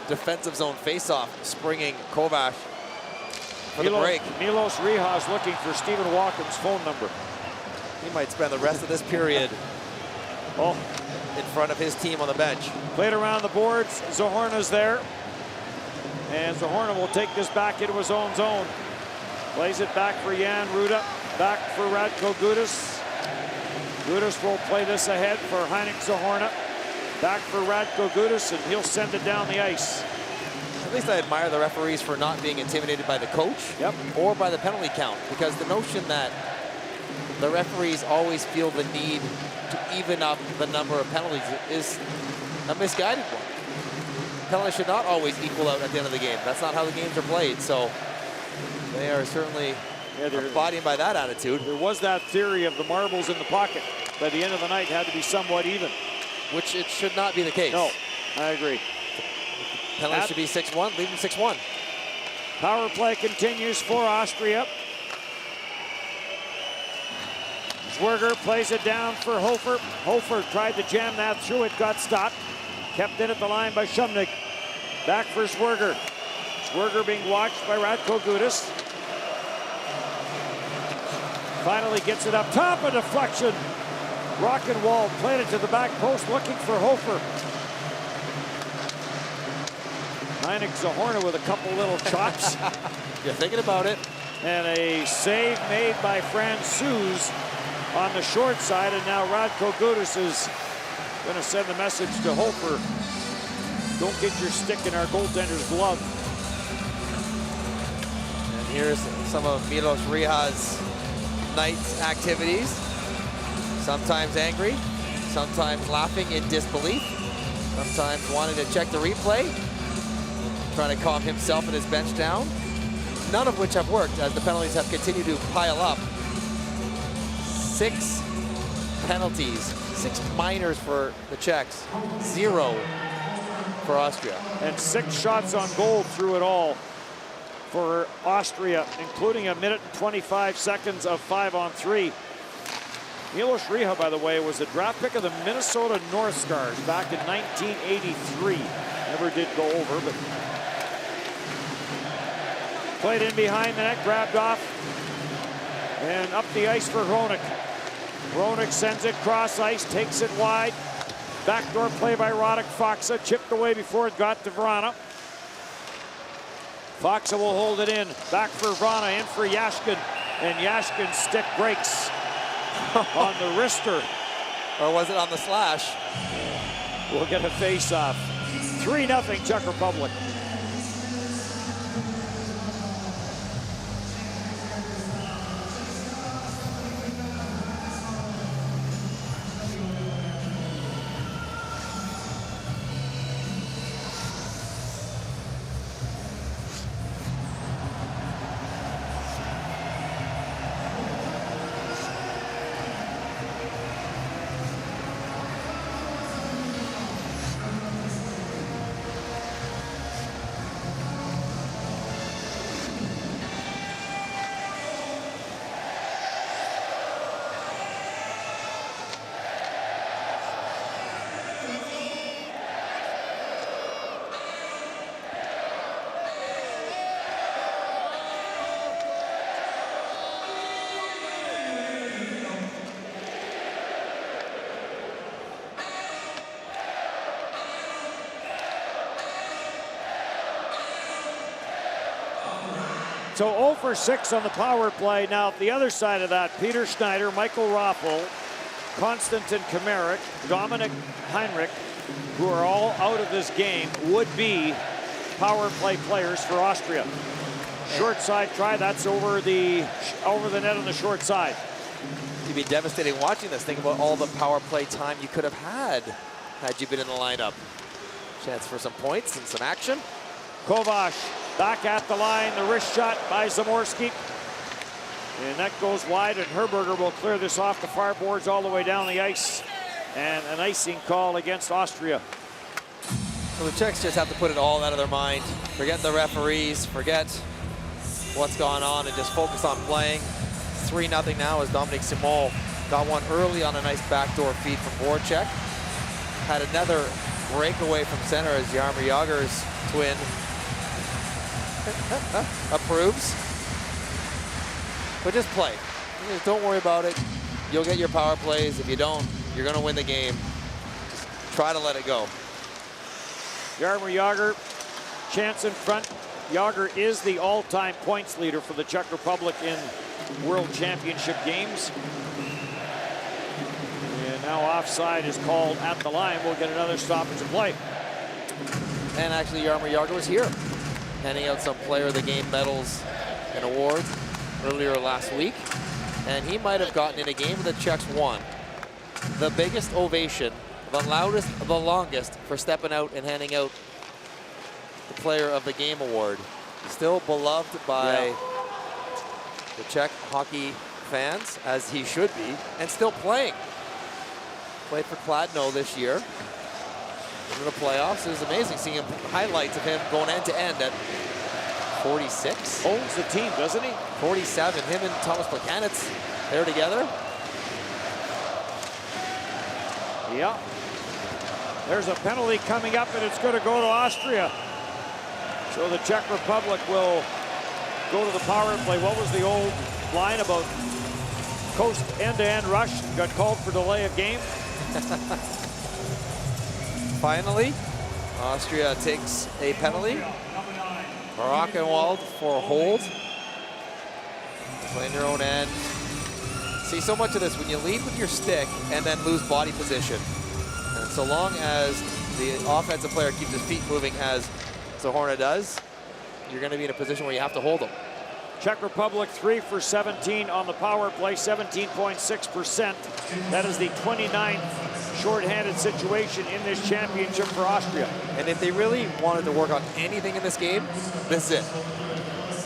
defensive zone faceoff, springing Kovac for the break. Milos Rihas looking for Stephen Walken's phone number. He might spend the rest of this period Oh, in front of his team on the bench. played around the boards. Zohorna's there. And Zohorna will take this back into his own zone. Plays it back for Jan Ruda. Back for Radko Gudas. Gudas will play this ahead for Heinik Zohorna. Back for Radko Gudas, and he'll send it down the ice. At least I admire the referees for not being intimidated by the coach or by the penalty count, because the notion that the referees always feel the need to even up the number of penalties is a misguided one. Penalties should not always equal out at the end of the game. That's not how the games are played. So they are certainly abiding by that attitude. There was that theory of the marbles in the pocket. By the end of the night, had to be somewhat even. Which it should not be the case. No, I agree. Penalties should be 6-1, leave them 6-1. Power play continues for Austria. Zwerger plays it down for Hofer. Hofer tried to jam that through it, got stopped. Kept in at the line by Shumnik. Back for Zwerger. Zwerger being watched by Radko Gudas. Finally gets it up top, a deflection. Rockenwald played it to the back post, looking for Hofer. Heinik Zohorna with a couple little chops. You're thinking about it. And a save made by Francouz on the short side, and now Radko Gudas is going to send the message to Hofer. Don't get your stick in our goaltender's glove. And here's some of Milos Rihas' night's activities. Sometimes angry, sometimes laughing in disbelief, sometimes wanting to check the replay, trying to calm himself and his bench down. None of which have worked as the penalties have continued to pile up. 6 penalties, 6 minors for the Czechs, 0 for Austria. And 6 shots on goal through it all for Austria, including a minute and 25 seconds of 5-on-3. Milos Riha, by the way, was a draft pick of the Minnesota North Stars back in 1983. Never did go over, but played in behind the net, grabbed off, and up the ice for Hronek. Hronek sends it cross ice, takes it wide. Backdoor play by Radek Faksa, chipped away before it got to Vrana. Faksa will hold it in, back for Vrana, in for Yashkin, and Yashkin's stick breaks on the wrister. Or was it on the slash? We'll get a face-off. 3-0 Czech Republic. So 0 for 6 on the power play. Now, the other side of that, Peter Schneider, Michael Raffel, Konstantin Kemerick, Dominic Heinrich, who are all out of this game, would be power play players for Austria. Short side try, that's over the net on the short side. You'd be devastating watching this. Think about all the power play time you could have had you been in the lineup. Chance for some points and some action. Kovac back at the line, the wrist shot by Zamorski. And that goes wide, and Herberger will clear this off the far boards all the way down the ice. And an icing call against Austria. So the Czechs just have to put it all out of their mind. Forget the referees, forget what's gone on, and just focus on playing. 3-0 now as Dominic Simon got one early on a nice backdoor feed from Voracek. Had another breakaway from center as Jaromir Jagr's twin approves. But just play. Just don't worry about it. You'll get your power plays. If you don't, you're going to win the game. Just try to let it go. Jaromir Jagr, chance in front. Jagr is the all-time points leader for the Czech Republic in World Championship games. And now offside is called at the line. We'll get another stoppage of play. And actually, Jaromir Jagr was here, handing out some Player of the Game medals and awards earlier last week. And he might have gotten in a game the Czechs won the biggest ovation, the loudest, the longest for stepping out and handing out the Player of the Game award. Still beloved by the Czech hockey fans, as he should be, and still playing. Played for Kladno this year in the playoffs. It was amazing seeing highlights of him going end to end at 46. Owns the team, doesn't he? 47. Him and Thomas Plekanec, they're together. Yeah. There's a penalty coming up, and it's going to go to Austria. So the Czech Republic will go to the power play. What was the old line about coast end-to-end rush? Got called for delay of game. Finally, Austria takes a penalty. Barackenwald for a hold. Playing your own end. See, so much of this, when you lead with your stick and then lose body position, and so long as the offensive player keeps his feet moving as Zohorna does, you're going to be in a position where you have to hold them. Czech Republic 3 for 17 on the power play, 17.6%. That is the 29th shorthanded situation in this championship for Austria. And if they really wanted to work on anything in this game, this is it.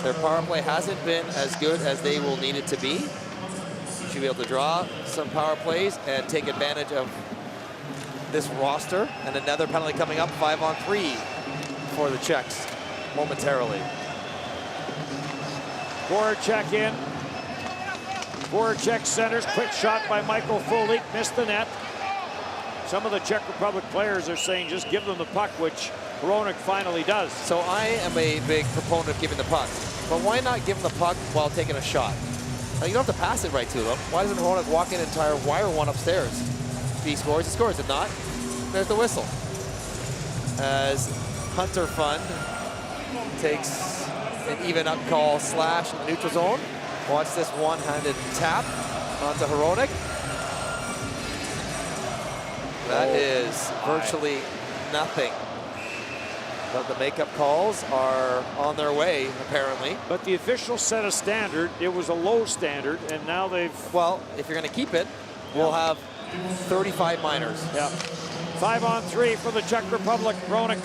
Their power play hasn't been as good as they will need it to be. You should be able to draw some power plays and take advantage of this roster. And another penalty coming up, 5-on-3 for the Czechs momentarily. Voracek in. Voracek centers. Quick shot by Michael Fulik. Missed the net. Some of the Czech Republic players are saying just give them the puck, which Hronek finally does. So I am a big proponent of giving the puck. But why not give them the puck while taking a shot? Now, you don't have to pass it right to them. Why doesn't Hronek walk in and wire one upstairs? If he scores, he scores. If not, there's the whistle. As Hunter Fund takes an even up call slash in the neutral zone. Watch this one-handed tap onto Hronek. That is virtually nothing. But the makeup calls are on their way, apparently. But the officials set a standard. It was a low standard, and now they've... Well, if you're going to keep it, we'll have 35 minors. Yeah. 5-on-3 for the Czech Republic. Hronek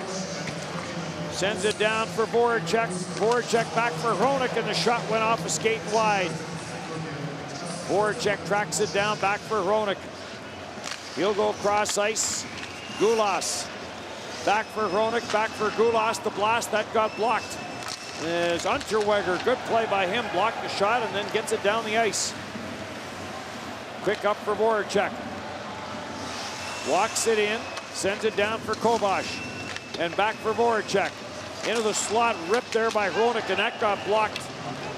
sends it down for Voracek. Voracek back for Hronek, and the shot went off a skate wide. Voracek tracks it down, back for Hronek. He'll go cross ice. Gulas. Back for Hronek, back for Gulas. The blast, that got blocked. There's Unterweger, good play by him. Blocked the shot and then gets it down the ice. Quick up for Voracek. Walks it in, sends it down for Kovac. And back for Voracek. Into the slot, ripped there by Hronek, and that got blocked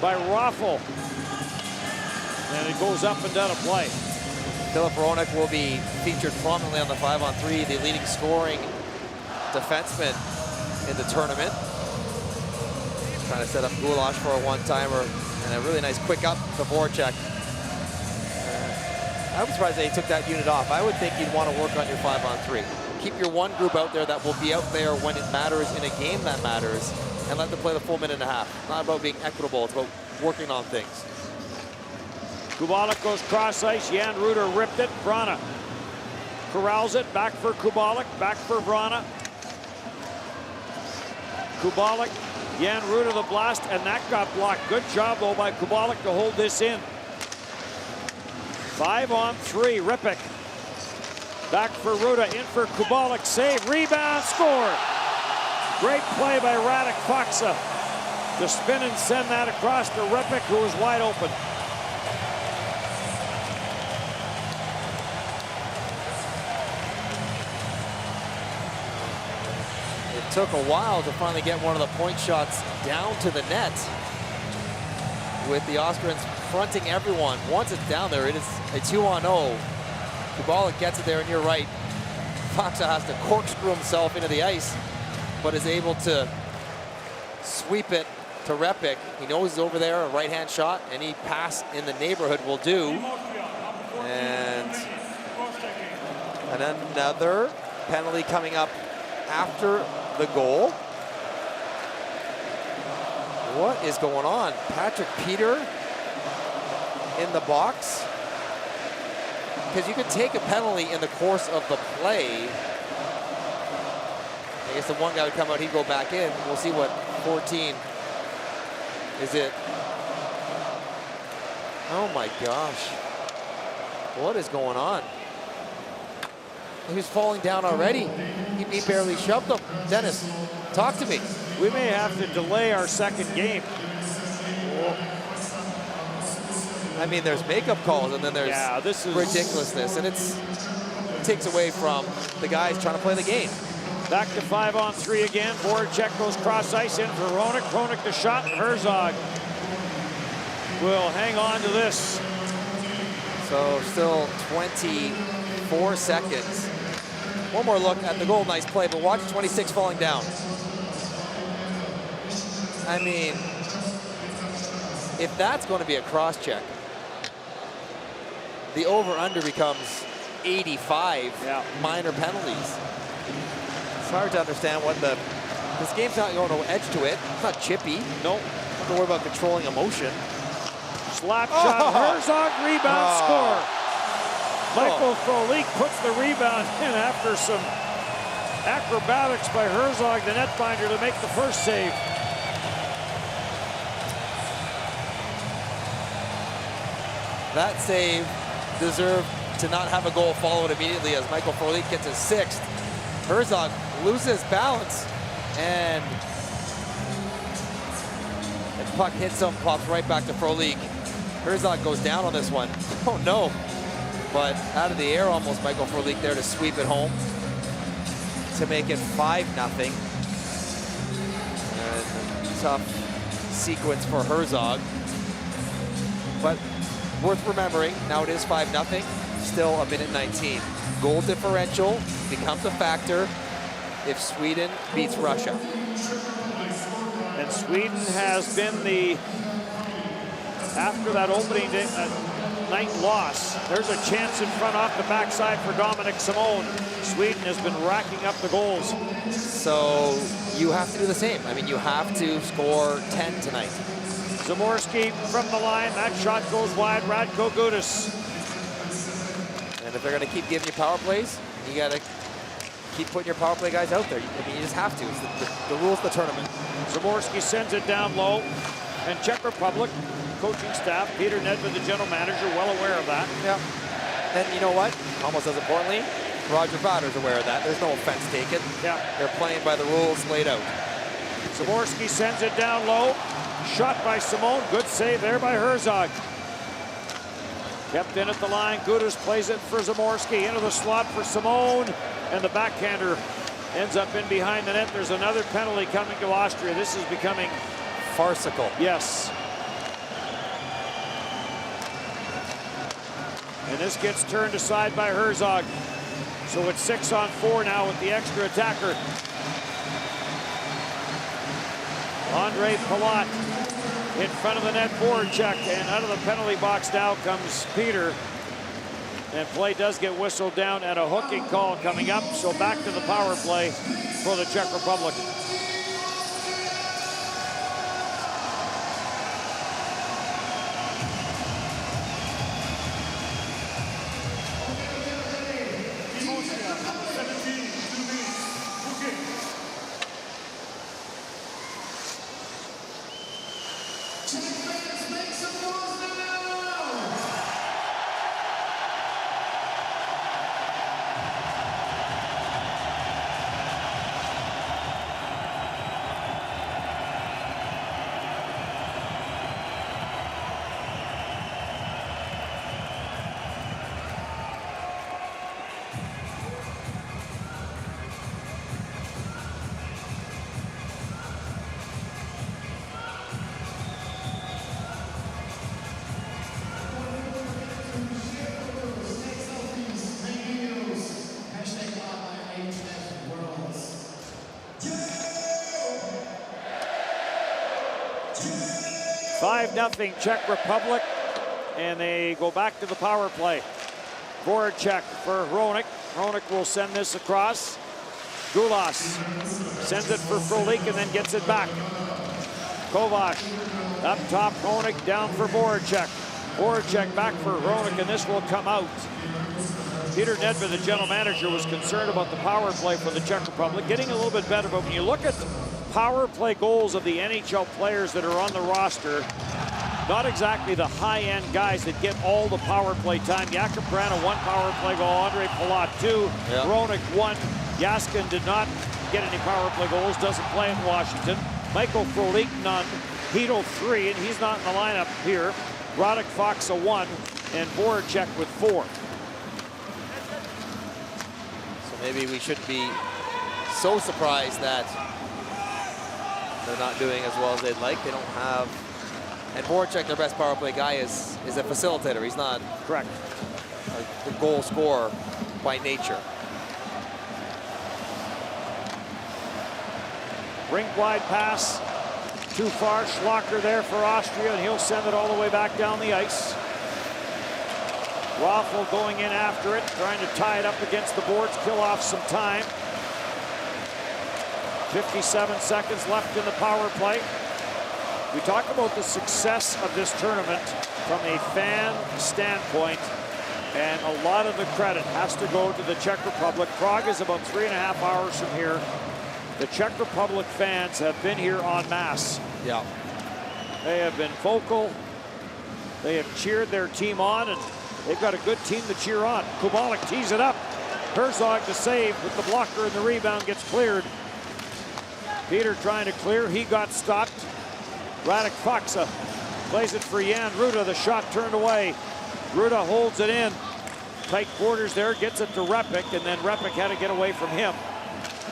by Raffel. And it goes up and down a play. Filip Hronek will be featured prominently on the 5-on-3, the leading scoring defenseman in the tournament. Trying to set up Goulash for a one-timer and a really nice quick up to Voracek. I was surprised they took that unit off. I would think you'd want to work on your 5-on-3. Keep your one group out there that will be out there when it matters in a game that matters, and let them play the full minute and a half. It's not about being equitable, it's about working on things. Kubalik goes cross ice. Jan Ruder ripped it. Vrana corrals it. Back for Kubalik. Back for Vrana. Kubalik. Jan Ruder the blast, and that got blocked. Good job, though, by Kubalik to hold this in. 5-on-3. Ripik. Back for Ruda. In for Kubalik. Save. Rebound. Score. Great play by Radek Faksa to spin and send that across to Ripik, who was wide open. It took a while to finally get one of the point shots down to the net, with the Austrians fronting everyone. Once it's down there, it is a 2-on-0. Kubalik gets it there, and you're right. Faksa has to corkscrew himself into the ice, but is able to sweep it to Ripik. He knows he's over there, a right-hand shot. Any pass in the neighborhood will do. And another penalty coming up after the goal. What is going on? Patrick Peter in the box. Because you could take a penalty in the course of the play. I guess the one guy would come out, he'd go back in. We'll see what 14 is it. Oh my gosh. What is going on? He was falling down already. He barely shoved him. Dennis, talk to me. We may have to delay our second game. I mean, there's makeup calls, and then there's this is ridiculousness, and it takes away from the guys trying to play the game. Back to 5-on-3 again. Voracek goes cross ice in for Hronek. Hronek the shot, and Herzog will hang on to this. So still 24 seconds. One more look at the goal. Nice play, but watch 26 falling down. I mean, if that's going to be a cross check, the over-under becomes 85 minor penalties. It's hard to understand what this game's not going to edge to it. It's not chippy. Nope. Don't worry about controlling emotion. Slap shot, Herzog, rebound, score. Michael Frolik puts the rebound in after some acrobatics by Herzog, the netminder, to make the first save. That save deserved to not have a goal followed immediately, as Michael Frolik gets his 6th. Herzog loses balance, and the puck hits him, pops right back to Frolik. Herzog goes down on this one. Oh no. But out of the air almost, Michael Frolik there to sweep it home to make it 5-0. And tough sequence for Herzog. But worth remembering, now it is 5-0, still a minute 19. Goal differential becomes a factor if Sweden beats Russia. And Sweden has been the, after that opening night loss, there's a chance in front off the backside for Dominic Simone. Sweden has been racking up the goals. So you have to do the same. I mean, you have to score 10 tonight. Zamorski from the line, that shot goes wide. Radko Gudas. And if they're going to keep giving you power plays, you got to keep putting your power play guys out there. I mean, you just have to. It's the rules of the tournament. Zamorski sends it down low. And Czech Republic coaching staff, Peter Nedved, the general manager, well aware of that. Yeah. And you know what? Almost as importantly, Roger Bowder's aware of that. There's no offense taken. Yeah. They're playing by the rules laid out. Zamorski sends it down low. Shot by Simone. Good save there by Herzog. Kept in at the line. Gudas plays it for Zamorski. Into the slot for Simone. And the backhander ends up in behind the net. There's another penalty coming to Austria. This is becoming farcical. Yes. And this gets turned aside by Herzog. So it's 6-on-4 now with the extra attacker. Andre Palat in front of the net, Voracek, and out of the penalty box now comes Peter. And play does get whistled down and a hooking call coming up. So back to the power play for the Czech Republic. Nothing Czech Republic, and they go back to the power play. Voracek for Hronek. Hronek will send this across. Gulas sends it for Frolik and then gets it back. Kovac up top, Hronek down for Voracek. Voracek back for Hronek, and this will come out. Peter Nedved, the general manager, was concerned about the power play for the Czech Republic, getting a little bit better, but when you look at power play goals of the NHL players that are on the roster, not exactly the high-end guys that get all the power play time. Jakub Brana, 1 power play goal. Andre Palat, 2. Yep. Hronek, 1. Yaskin did not get any power play goals, doesn't play in Washington. Michael Frolik, none. Hito, 3, and he's not in the lineup here. Radek Faksa, 1, and Voracek with 4. So maybe we shouldn't be so surprised that they're not doing as well as they'd like. They don't have... And Voracek, their best power play guy, is a facilitator. He's not correct a goal scorer by nature. Rink wide pass, too far. Schlacher there for Austria, and he'll send it all the way back down the ice. Raffel going in after it, trying to tie it up against the boards, kill off some time. 57 seconds left in the power play. We talk about the success of this tournament from a fan standpoint, and a lot of the credit has to go to the Czech Republic. Prague is about 3.5 hours from here. The Czech Republic fans have been here en masse. Yeah. They have been vocal. They have cheered their team on, and they've got a good team to cheer on. Kubalik tees it up. Herzog to save with the blocker, and the rebound gets cleared. Peter trying to clear. He got stopped. Radek Faksa plays it for Jan Ruda. The shot turned away. Ruda holds it in. Tight quarters there, gets it to Repik, and then Repik had to get away from him.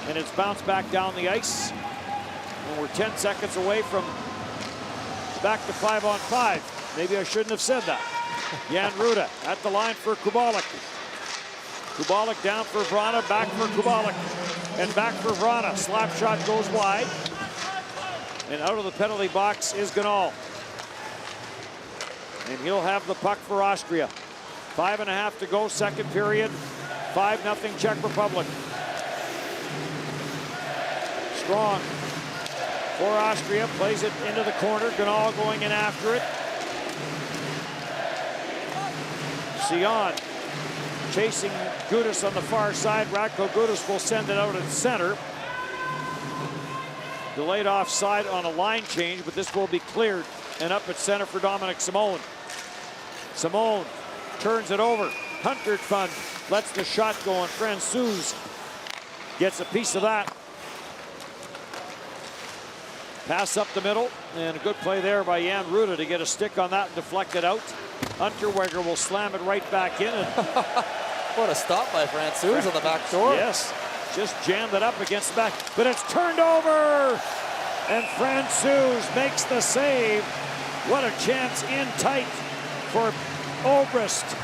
And it's bounced back down the ice. And we're 10 seconds away from back to 5-on-5. Maybe I shouldn't have said that. Jan Ruda at the line for Kubalik. Kubalik down for Vrana, back for Kubalik, and back for Vrana. Slap shot goes wide. And out of the penalty box is Ganal. And he'll have the puck for Austria. 5.5 to go, second period. 5-0 Czech Republic. Strong for Austria, plays it into the corner. Ganal going in after it. Sion chasing Gudis on the far side. Radko Gudis will send it out at center. Delayed offside on a line change, but this will be cleared. And up at center for Dominic Simone. Simone turns it over. Hunter Fund lets the shot go, and Francouz gets a piece of that. Pass up the middle, and a good play there by Jan Ruda to get a stick on that and deflect it out. Unterweger will slam it right back in. And what a stop by Francouz on the back door. Yes, just jammed it up against the back, but it's turned over, and Francouz makes the save. What a chance in tight for Obrist.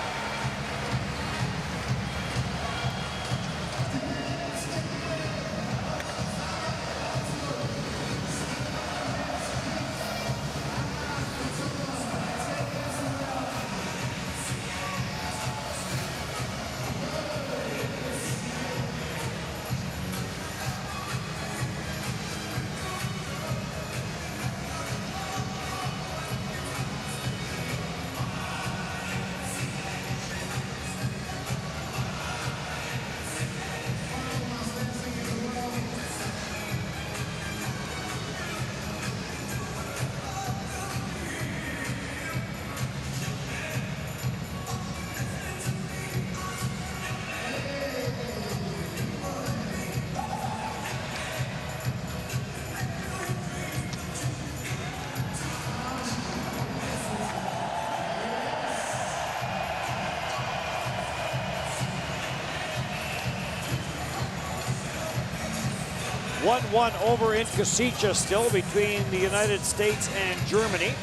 1-1 over in Kosice, still between the United States and Germany.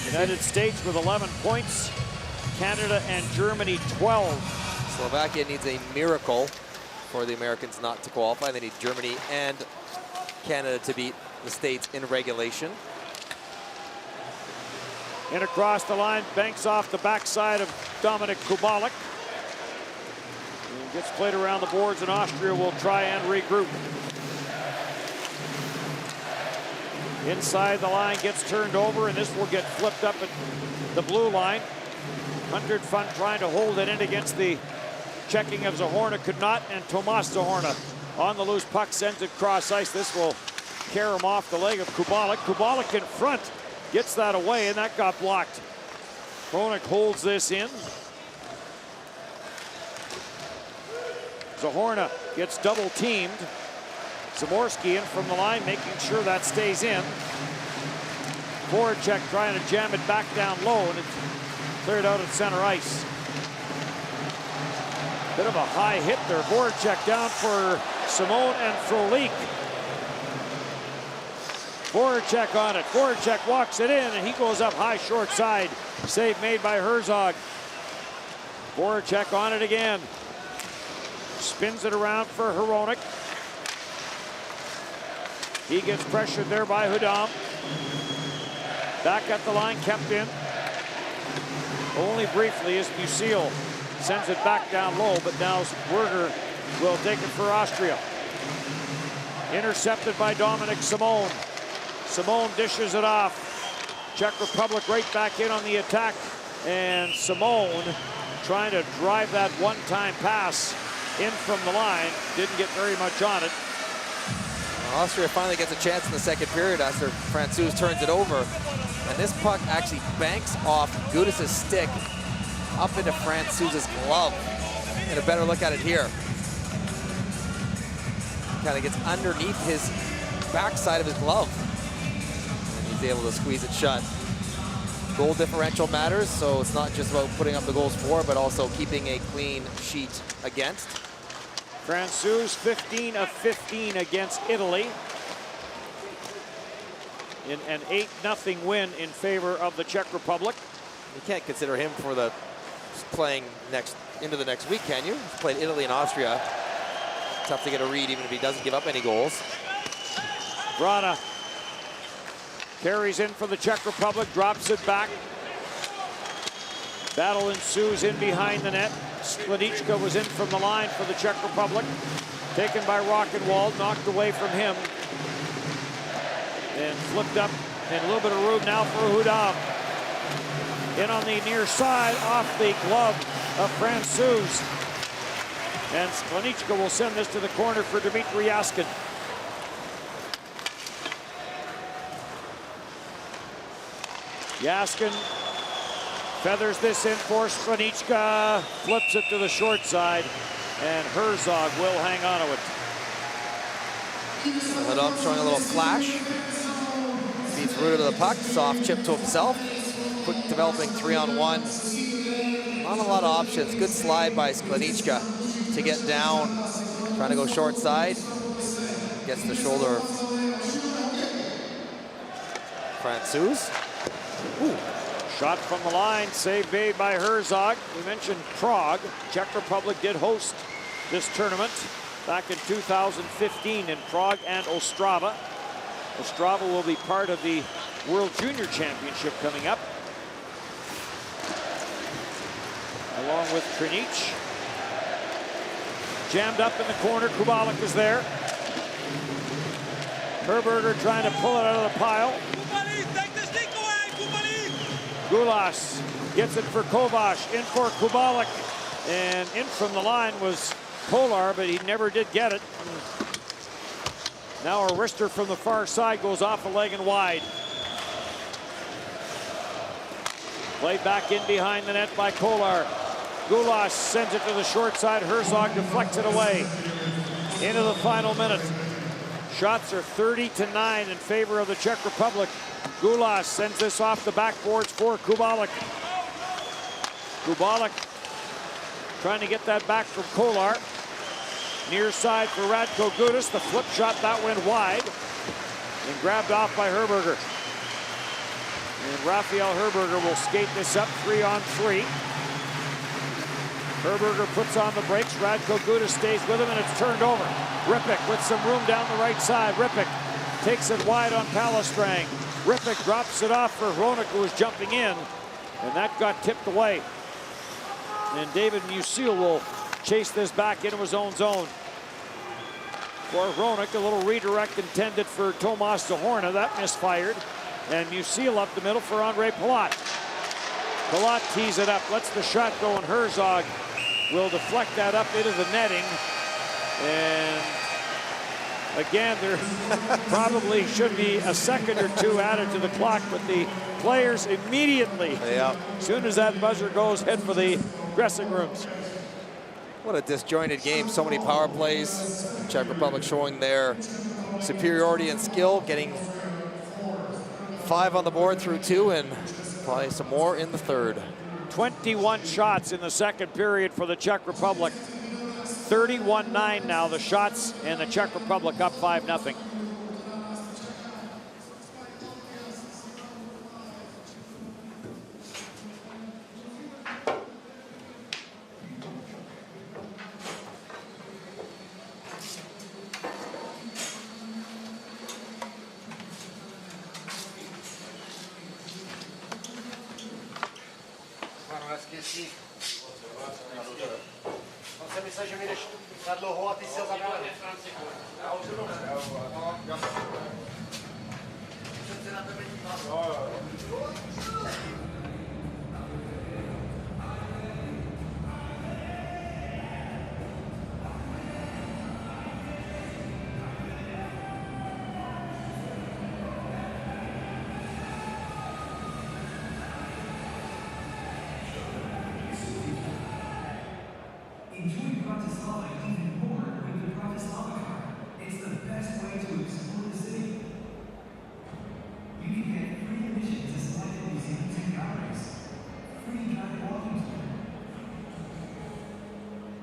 United States with 11 points, Canada and Germany 12. Slovakia needs a miracle for the Americans not to qualify. They need Germany and Canada to beat the States in regulation. In across the line, banks off the backside of Dominik Kubalik. Gets played around the boards, and Austria will try and regroup. Inside the line, gets turned over, and this will get flipped up at the blue line. 100 Fun trying to hold it in against the checking of Zahorna, could not, and Tomas Zahorna on the loose puck sends it cross ice. This will carry him off the leg of Kubalik. Kubalik in front, gets that away, and that got blocked. Hronek holds this in. Zahorna gets double teamed. Zamorsky in from the line, making sure that stays in. Voracek trying to jam it back down low, and it's cleared out at center ice. Bit of a high hit there. Voracek down for Simone and Frolik. Voracek on it. Voracek walks it in, and he goes up high short side. Save made by Herzog. Voracek on it again. Spins it around for Hronek. He gets pressured there by Hudam. Back at the line, kept in. Only briefly as Musil sends it back down low, but now Werger will take it for Austria. Intercepted by Dominic Simone. Simone dishes it off. Czech Republic right back in on the attack, and Simone trying to drive that one-time pass in from the line. Didn't get very much on it. Austria finally gets a chance in the second period after Francouz turns it over. And this puck actually banks off Gudis' stick up into Francouz's glove. Get a better look at it here. Kind of gets underneath his backside of his glove. And he's able to squeeze it shut. Goal differential matters, so it's not just about putting up the goals for, but also keeping a clean sheet against. Francouz 15 of 15 against Italy in an 8-0 win in favor of the Czech Republic. You can't consider him for the playing into the next week, can you? He's played Italy and Austria. Tough to get a read even if he doesn't give up any goals. Vrana carries in for the Czech Republic, drops it back. Battle ensues in behind the net. Sklenička was in from the line for the Czech Republic. Taken by Rockenwald, knocked away from him. And flipped up, and a little bit of room now for Hudam. In on the near side, off the glove of Francouz. And Sklenička will send this to the corner for Dmitry Yaskin. Yaskin feathers this in for Sklenička, flips it to the short side, and Herzog will hang on to it. Hudam showing a little flash. Beats Ruda to the puck, soft chip to himself. Quick developing 3-on-1. Not a lot of options. Good slide by Sklenička to get down. Trying to go short side. Gets the shoulder of Francouz. Ooh. Shot from the line, save made by Herzog. We mentioned Prague. Czech Republic did host this tournament back in 2015 in Prague and Ostrava. Ostrava will be part of the World Junior Championship coming up, along with Krinic. Jammed up in the corner, Kubalik is there. Herberger trying to pull it out of the pile. Gulas gets it for Kovac, in for Kubalik, and in from the line was Kolar, but he never did get it. Now a wrister from the far side goes off a leg and wide. Played back in behind the net by Kolar. Gulas sends it to the short side. Herzog deflects it away. Into the final minute. Shots are 30-9 in favor of the Czech Republic. Gulas sends this off the backboards for Kubalik. Kubalik trying to get that back from Kolar. Near side for Radko Gudas. The flip shot that went wide and grabbed off by Herberger. And Raphael Herberger will skate this up 3-on-3. Herberger puts on the brakes. Radko Gudas stays with him, and it's turned over. Ripik with some room down the right side. Ripik takes it wide on Palestrang. Ripik drops it off for Hronek, who was jumping in, and that got tipped away. And David Musil will chase this back into his own zone. For Hronek, a little redirect intended for Tomas Zahorna. That misfired. And Musil up the middle for Andre Palat. Palat tees it up, lets the shot go, and Herzog will deflect that up into the netting. And again, there probably should be a second or two added to the clock, but the players immediately, as soon as that buzzer goes, head for the dressing rooms. What a disjointed game. So many power plays. Czech Republic showing their superiority and skill, getting 5 on the board through 2, and probably some more in the third. 21 shots in the second period for the Czech Republic. 31-9 now, the shots, and the Czech Republic up 5-0. On jsem myslel, že vyjdeš na dlouho a ty se zabrali. Enjoy Bratislava even more with the Bratislava card. It's the best way to explore the city. You can get free admission to selected museums and galleries, free guided walking tour,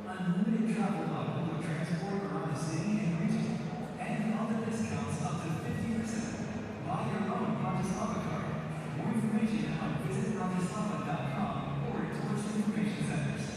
unlimited travel on public transport around the city and region, and other discounts up to 50%. Buy your own Bratislava card. More information on visitbratislava.com or tourist information centers.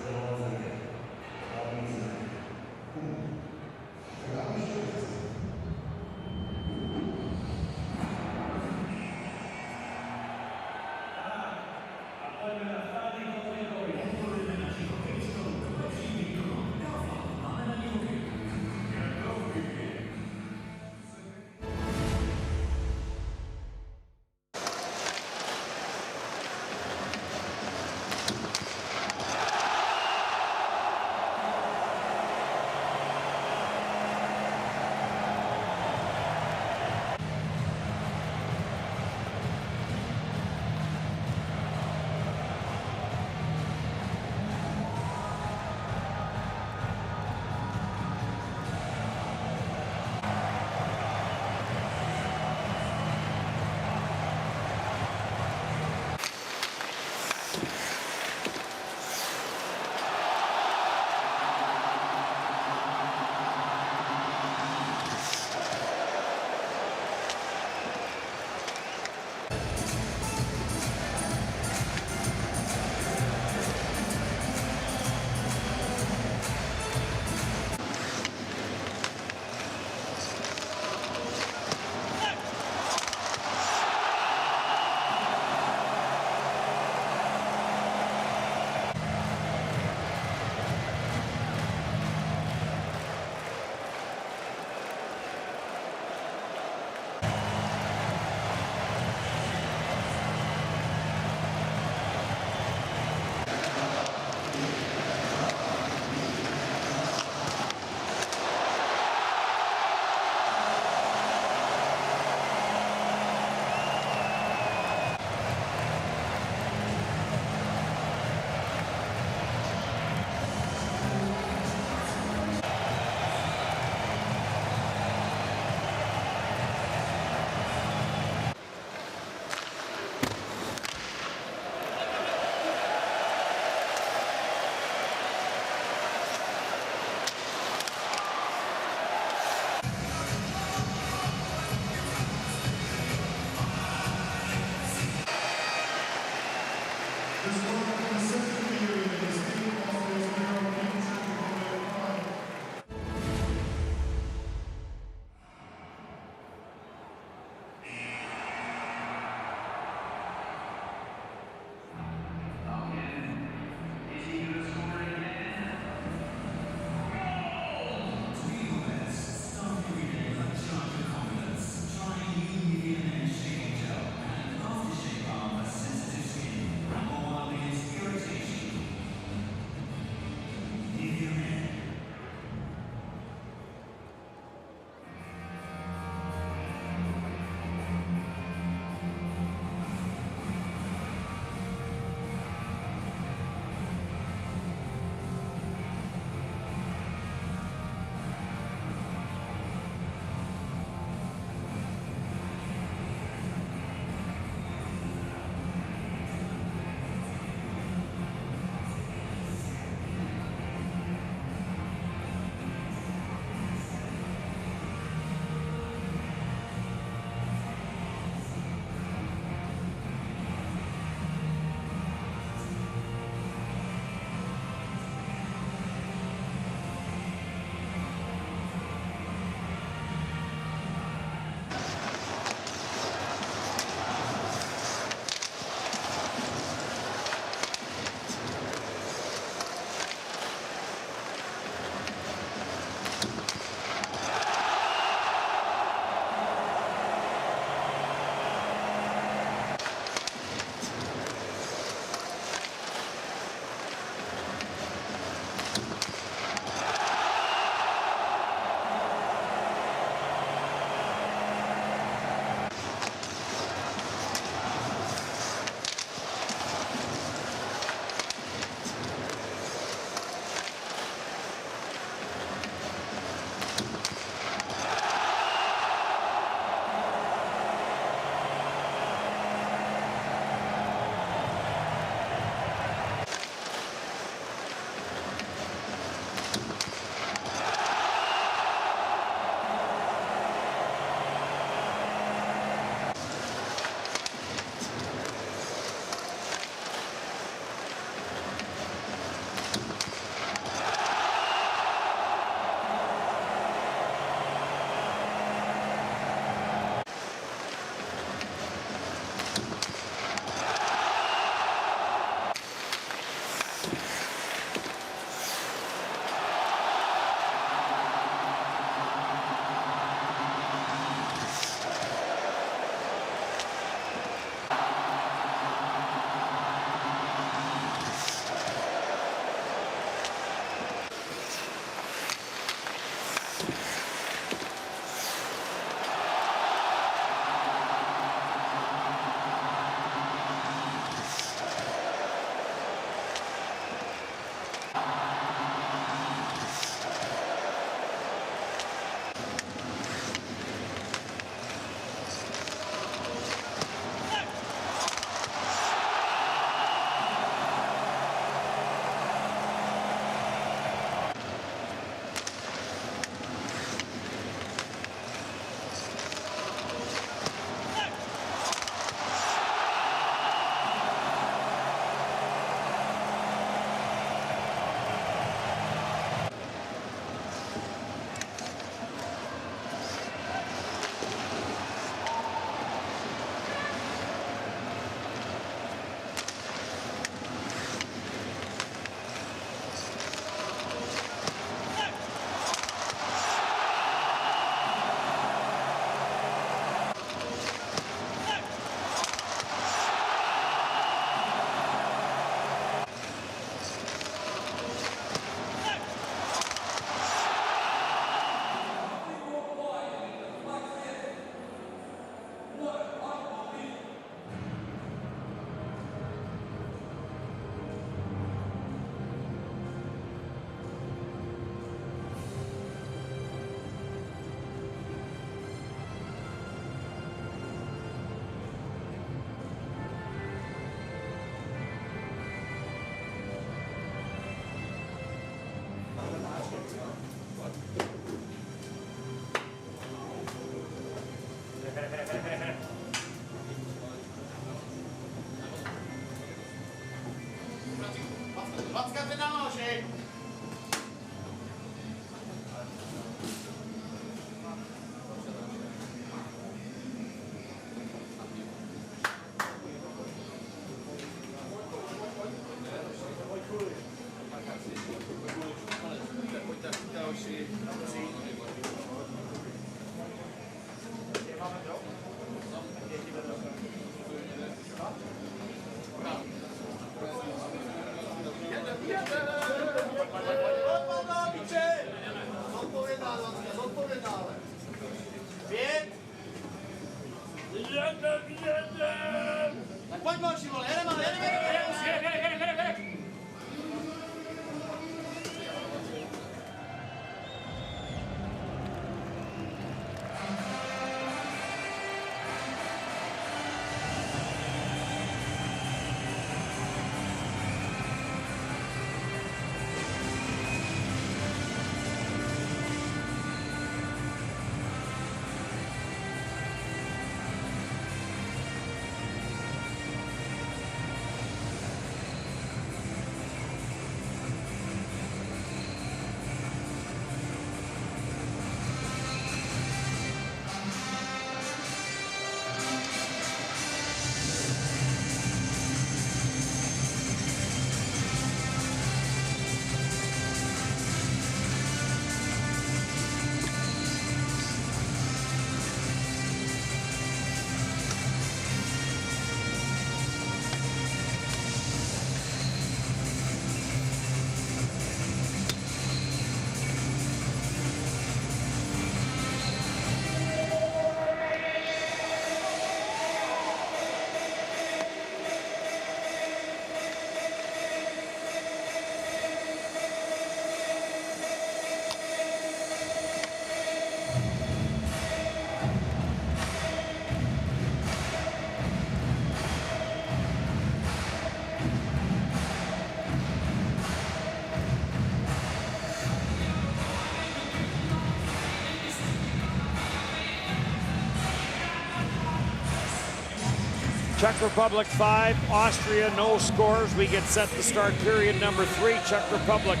Czech Republic 5, Austria no scores. We get set to start period number 3. Czech Republic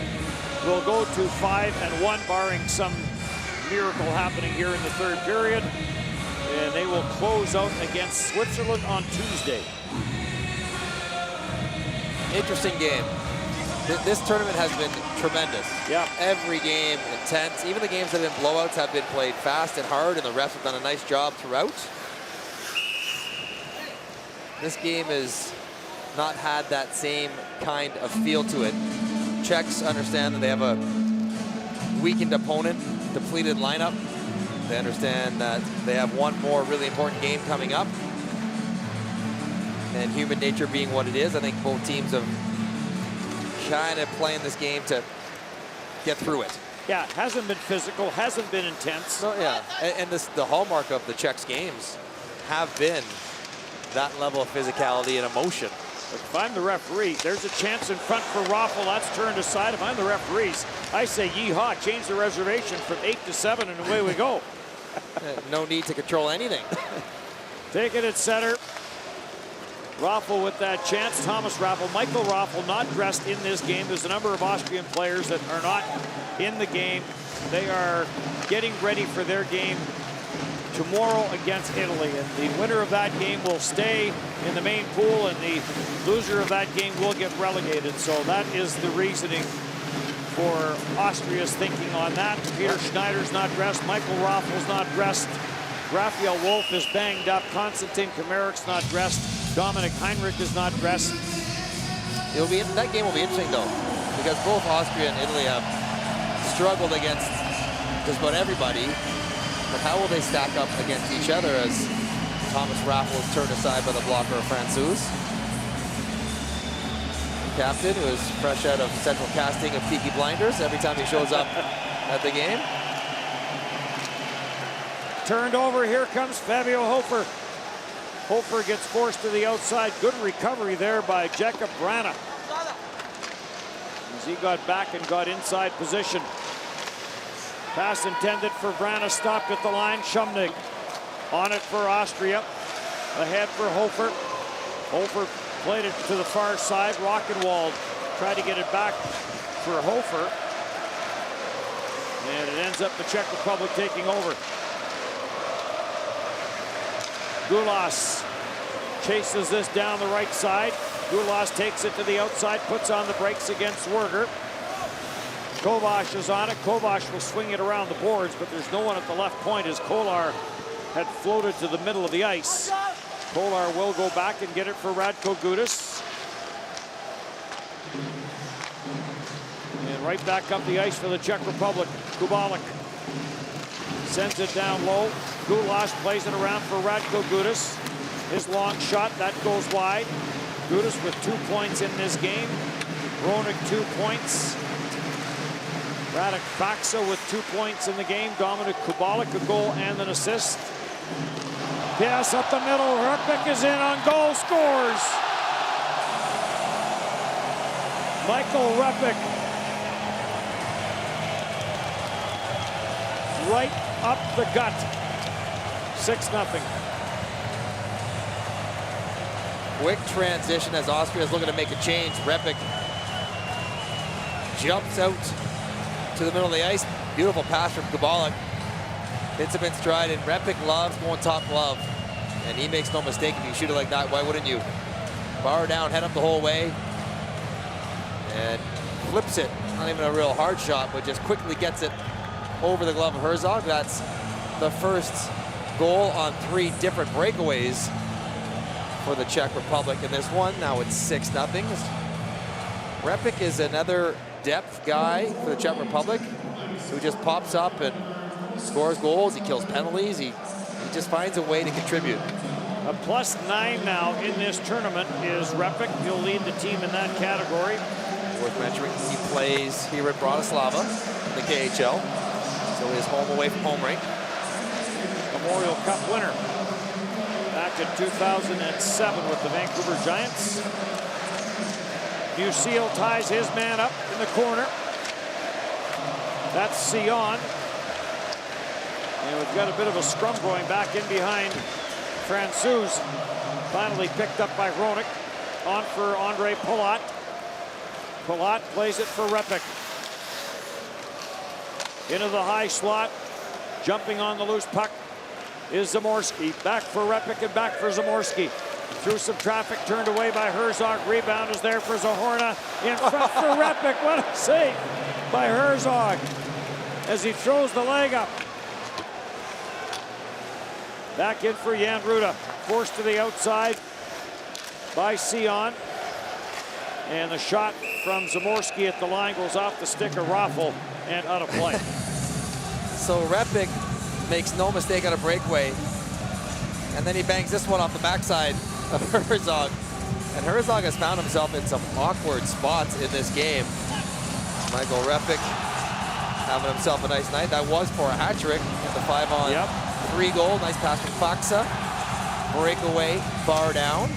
will go to 5-1, barring some miracle happening here in the third period. And they will close out against Switzerland on Tuesday. Interesting game. This tournament has been tremendous. Yeah. Every game intense. Even the games that have been blowouts have been played fast and hard, and the refs have done a nice job throughout. This game has not had that same kind of feel to it. Czechs understand that they have a weakened opponent, depleted lineup. They understand that they have one more really important game coming up. And human nature being what it is, I think both teams have kind of playing this game to get through it. Yeah, hasn't been physical, hasn't been intense. No, yeah, and the hallmark of the Czechs games have been that level of physicality and emotion. If I'm the referee, there's a chance in front for Raffle. That's turned aside. If I'm the referees, I say yeehaw, change the reservation from 8 to 7, and away we go. No need to control anything. Take it at center. Raffle with that chance. Thomas Raffle, Michael Raffle not dressed in this game. There's a number of Austrian players that are not in the game. They are getting ready for their game tomorrow against Italy, and the winner of that game will stay in the main pool, and the loser of that game will get relegated. So that is the reasoning for Austria's thinking on that. Peter Schneider's not dressed. Michael Raffle's not dressed. Raphael Wolf is banged up. Konstantin Kamerik's not dressed. Dominic Heinrich is not dressed. That game will be interesting though, because both Austria and Italy have struggled against just about everybody. But how will they stack up against each other as Thomas Raffle is turned aside by the blocker of Francouz? Captain, who is fresh out of central casting of Peaky Blinders every time he shows up at the game. Turned over, here comes Fabio Hofer. Hofer gets forced to the outside. Good recovery there by Jakob Brana, as he got back and got inside position. Pass intended for Brana, stopped at the line. Shumnig on it for Austria. Ahead for Hofer. Hofer Played it to the far side. Rockenwald tried to get it back for Hofer. And it ends up the Czech Republic taking over. Gulas chases this down the right side. Gulas takes it to the outside, puts on the brakes against Werger. Kovac is on it. Kovac will swing it around the boards, but there's no one at the left point as Kolar had floated to the middle of the ice. Kolar will go back and get it for Radko Gudas. And right back up the ice for the Czech Republic. Kubalik sends it down low. Gulas plays it around for Radko Gudas. His long shot, that goes wide. Gudas with 2 points in this game. Roenick 2 points. Radek Faksa with 2 points in the game. Dominic Kubalik a goal and an assist. Pass up the middle. Rupik is in on goal, scores. Michael Rupik. Right up the gut. 6-0. Quick transition as Austria is looking to make a change. Rupik jumps out to the middle of the ice. Beautiful pass from Kubalik. Hits him in stride, and Rupik loves going top glove. And he makes no mistake. If you shoot it like that, why wouldn't you? Bar down, head up the whole way. And flips it. Not even a real hard shot, but just quickly gets it over the glove of Herzog. That's the first goal on 3 different breakaways for the Czech Republic in this one. Now it's 6-0. Rupik is another depth guy for the Czech Republic who just pops up and scores goals. He kills penalties. He just finds a way to contribute. A +9 now in this tournament is Rupik. He'll lead the team in that category. Worth mentioning, he plays here at Bratislava in the KHL. So his home away from home rink. Memorial Cup winner back in 2007 with the Vancouver Giants. Musil ties his man up in the corner. That's Sion. And we've got a bit of a scrum going back in behind Francouz. Finally picked up by Roenick. On for Andre Palat. Palat plays it for Rupik. Into the high slot. Jumping on the loose puck is Zamorsky. Back for Rupik and back for Zamorsky. Through some traffic, turned away by Herzog. Rebound is there for Zahorna. In front for Rupik. What a save by Herzog as he throws the leg up. Back in for Jan Ruda. Forced to the outside by Sion. And the shot from Zamorsky at the line goes off the stick of Raffel and out of play. So Rupik makes no mistake on a breakaway. And then he bangs this one off the backside of Herzog. And Herzog has found himself in some awkward spots in this game. Michael Rupik having himself a nice night. That was for a hat trick at the 5-on-3 goal. Nice pass from Faksa. Breakaway, bar down.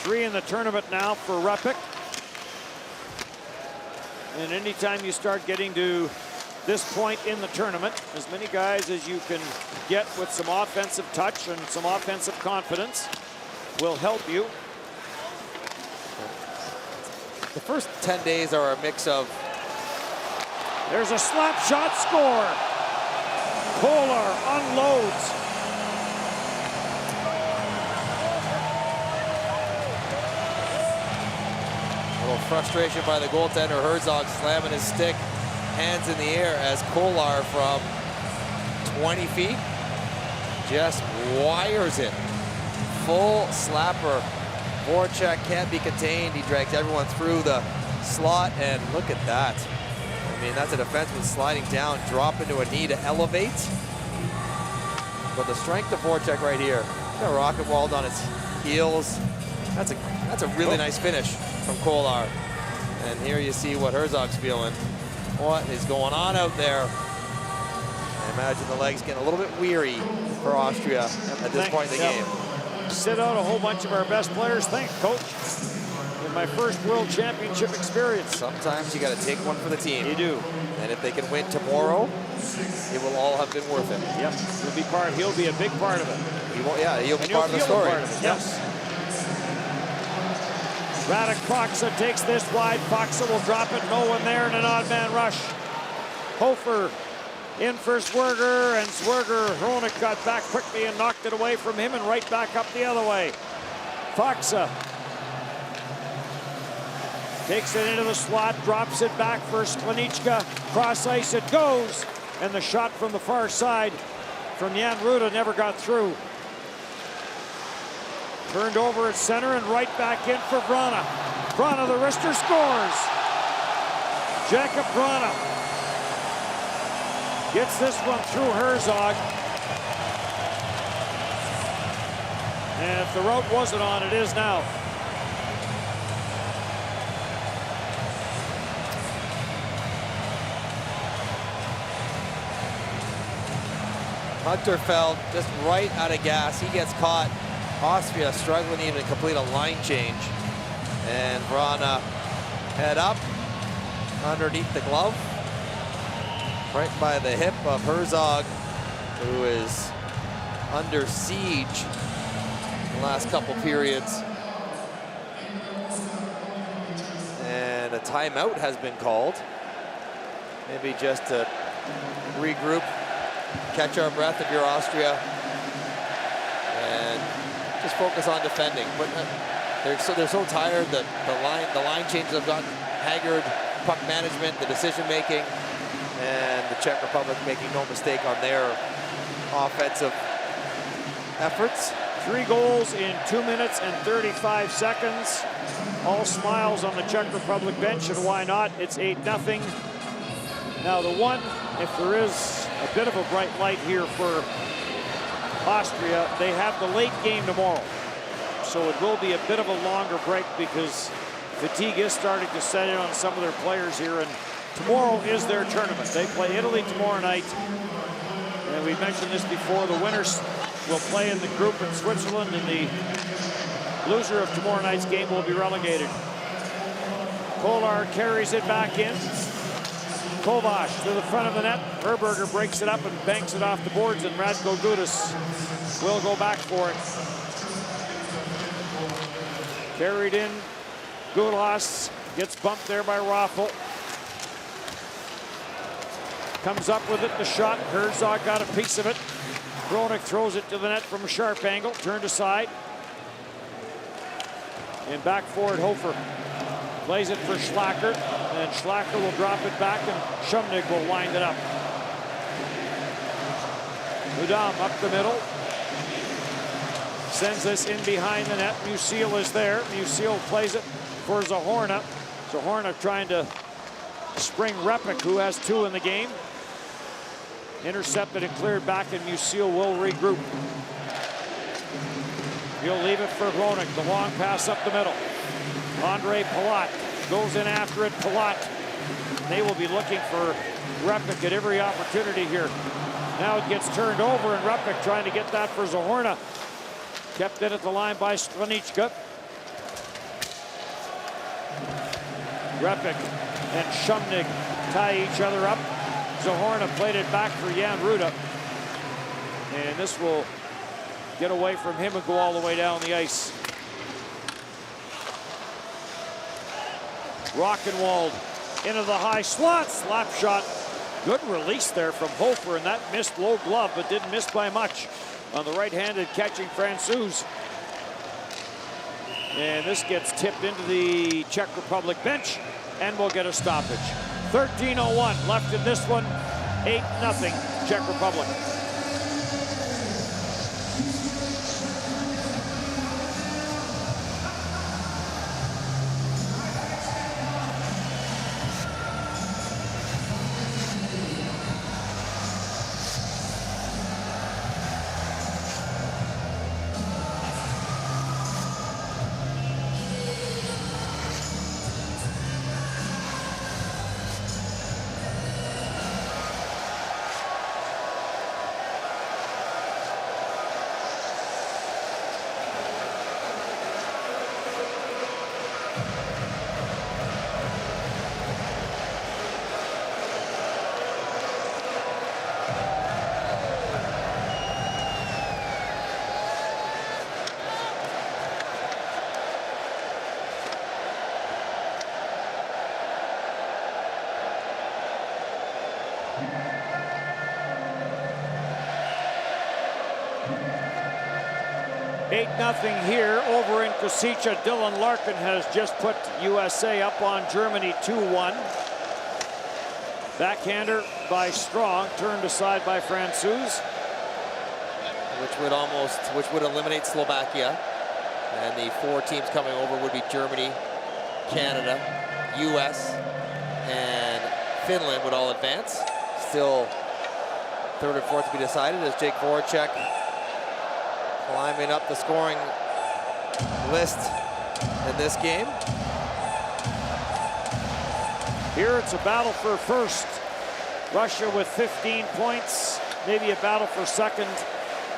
3 in the tournament now for Rupik. And anytime you start getting to this point in the tournament, as many guys as you can get with some offensive touch and some offensive confidence will help you. The first 10 days are a mix of... There's a slap shot score. Kolar unloads. A little frustration by the goaltender. Herzog slamming his stick, hands in the air as Kolar from 20 feet just wires it. Full slapper. Voracek can't be contained. He drags everyone through the slot, and look at that. I mean, that's a defenseman sliding down, drop into a knee to elevate. But the strength of Voracek right here. Got Rockenwald on his heels. That's a really nice finish from Kolar. And here you see what Herzog's feeling. What is going on out there? I imagine the legs getting a little bit weary for Austria at this point in the game. Sit out a whole bunch of our best players. Thanks, coach. my first World Championship experience. Sometimes you got to take one for the team. You do. And if they can win tomorrow, it will all have been worth it. Yep, he'll be a big part of it. He'll be part of the story. Part of it. Yes. Radek Faksa takes this wide. Faksa will drop it. No one there in an odd man rush. Hofer in for Zwerger, and Zwerger, Hronek got back quickly and knocked it away from him and right back up the other way. Faksa takes it into the slot, drops it back for Slanichka. Cross ice it goes, and the shot from the far side from Jan Ruda never got through. Turned over at center and right back in for Vrana. Vrana, the wrister, scores. Jacob Vrana gets this one through Herzog. And if the route wasn't on, it is now. Hunterfeld just right out of gas. He gets caught. Austria struggling even to complete a line change. And Vrana head up underneath the glove. Right by the hip of Herzog, who is under siege the last couple periods. And a timeout has been called. Maybe just to regroup, catch our breath if you're Austria, and just focus on defending. But they're so tired that the line changes have gotten haggard, puck management, the decision making, and the Czech Republic making no mistake on their offensive efforts. 3 goals in 2 minutes and 35 seconds. All smiles on the Czech Republic bench, and why not? It's 8-0. Now the one, if there is a bit of a bright light here for Austria, they have the late game tomorrow. So it will be a bit of a longer break because fatigue is starting to set in on some of their players here, and tomorrow is their tournament. They play Italy tomorrow night, and we mentioned this before, the winners will play in the group in Switzerland, and the loser of tomorrow night's game will be relegated. Kolar carries it back in. Kovac to the front of the net. Herberger breaks it up and banks it off the boards, and Radko Gudas will go back for it. Carried in. Gudas gets bumped there by Raffel. Comes up with it, the shot. Herzog got a piece of it. Hronek throws it to the net from a sharp angle. Turned aside. And back forward, Hofer plays it for Schlacker, and Schlacker will drop it back, and Shumnig will wind it up. Udam up the middle. Sends this in behind the net. Musil is there. Musil plays it for Zahorna. Zahorna trying to spring Repik, who has 2 in the game. Intercepted and cleared back, and Musil will regroup. He'll leave it for Hronek. The long pass up the middle. Andre Palat goes in after it. Palat. They will be looking for Repik at every opportunity here. Now it gets turned over, and Repik trying to get that for Zahorna. Kept in at the line by Slanichka. Repik and Shumnig tie each other up. Zahorna played it back for Jan Ruda. And this will get away from him and go all the way down the ice. Rockenwald into the high slot. Slap shot. Good release there from Hofer, and that missed low glove, but didn't miss by much on the right-handed catching Francouz. And this gets tipped into the Czech Republic bench, and we'll get a stoppage. 13:01 left in this one. 8-0 Czech Republic. "8-0 here over in Kosice. Dylan Larkin has just put USA up on Germany 2-1. Backhander by Strong, turned aside by Francouz. Which would eliminate Slovakia. And the 4 teams coming over would be Germany, Canada, US, and Finland would all advance. Still 3rd and 4th to be decided as Jake Voracek climbing up the scoring list in this game. Here it's a battle for first. Russia with 15 points, maybe a battle for second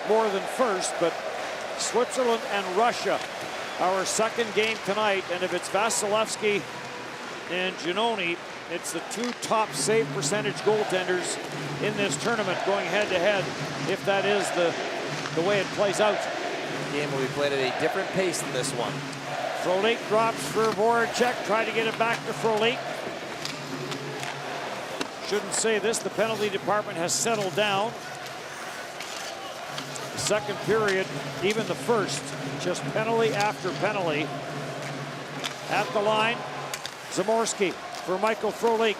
more than first, but Switzerland and Russia, our second game tonight. And if it's Vasilevsky and Giannoni, it's the 2 top save percentage goaltenders in this tournament going head-to-head, if that is the way it plays out. The game will be played at a different pace than this one. Frolik drops for Voracek, try to get it back to Frolik. Shouldn't say this, the penalty department has settled down. Second period, even the first, just penalty after penalty. At the line, Zamorsky for Michael Frolik.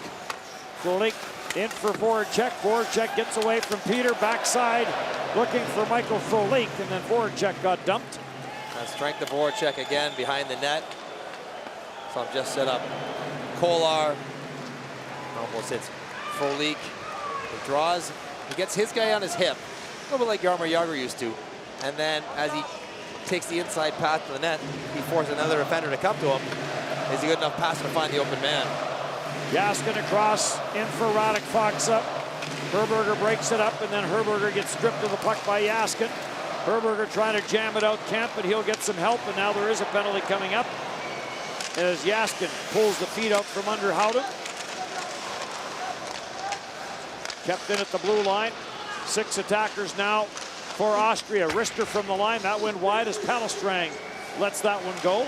Frolik in for Voracek. Voracek gets away from Peter, backside, looking for Michael Frolik, and then Voracek got dumped. Strength of Voracek again behind the net. So I'm just set up. Kolar almost hits Frolik. He draws, he gets his guy on his hip, a little bit like Jaromir Jagr used to. And then as he takes the inside path to the net, he forces another defender to come to him. Is he good enough passer to find the open man? Jaskin across, in for Radek Faksa. Herberger breaks it up, and then Herberger gets stripped of the puck by Jaskin. Herberger trying to jam it out Kemp, but he'll get some help, and now there is a penalty coming up as Jaskin pulls the feet out from under Howden. Kept in at the blue line. 6 attackers now for Austria. Richter from the line. That went wide as Palestrang lets that one go.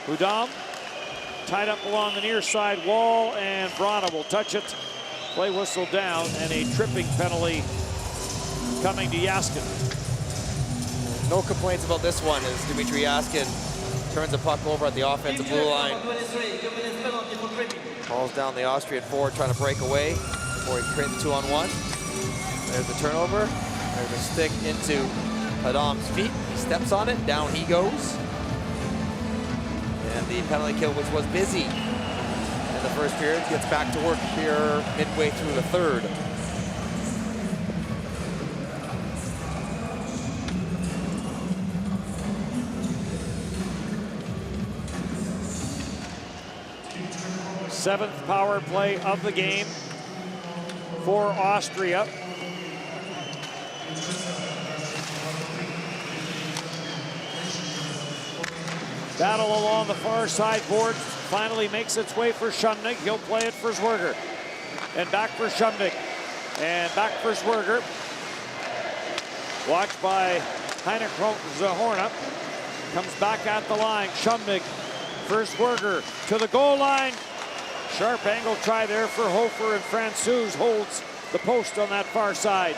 Hudam tied up along the near side wall, and Brana will touch it. Play whistle down, and a tripping penalty coming to Jaskin. No complaints about this one as Dmitry Jaskin turns the puck over at the offensive blue line. Falls down the Austrian forward trying to break away before he creates 2-on-1. There's the turnover. There's a stick into Adam's feet. He steps on it, down he goes. And the penalty kill, which was busy in the first period, gets back to work here midway through the third. Seventh power play of the game for Austria. Battle along the far side board finally makes its way for Shumnik. He'll play it for Zwerger. And back for Shumnik. And back for Zwerger. Watched by Heine Zahorna. Comes back at the line. Shumnik for Zwerger to the goal line. Sharp angle try there for Hofer, and Francouz holds the post on that far side.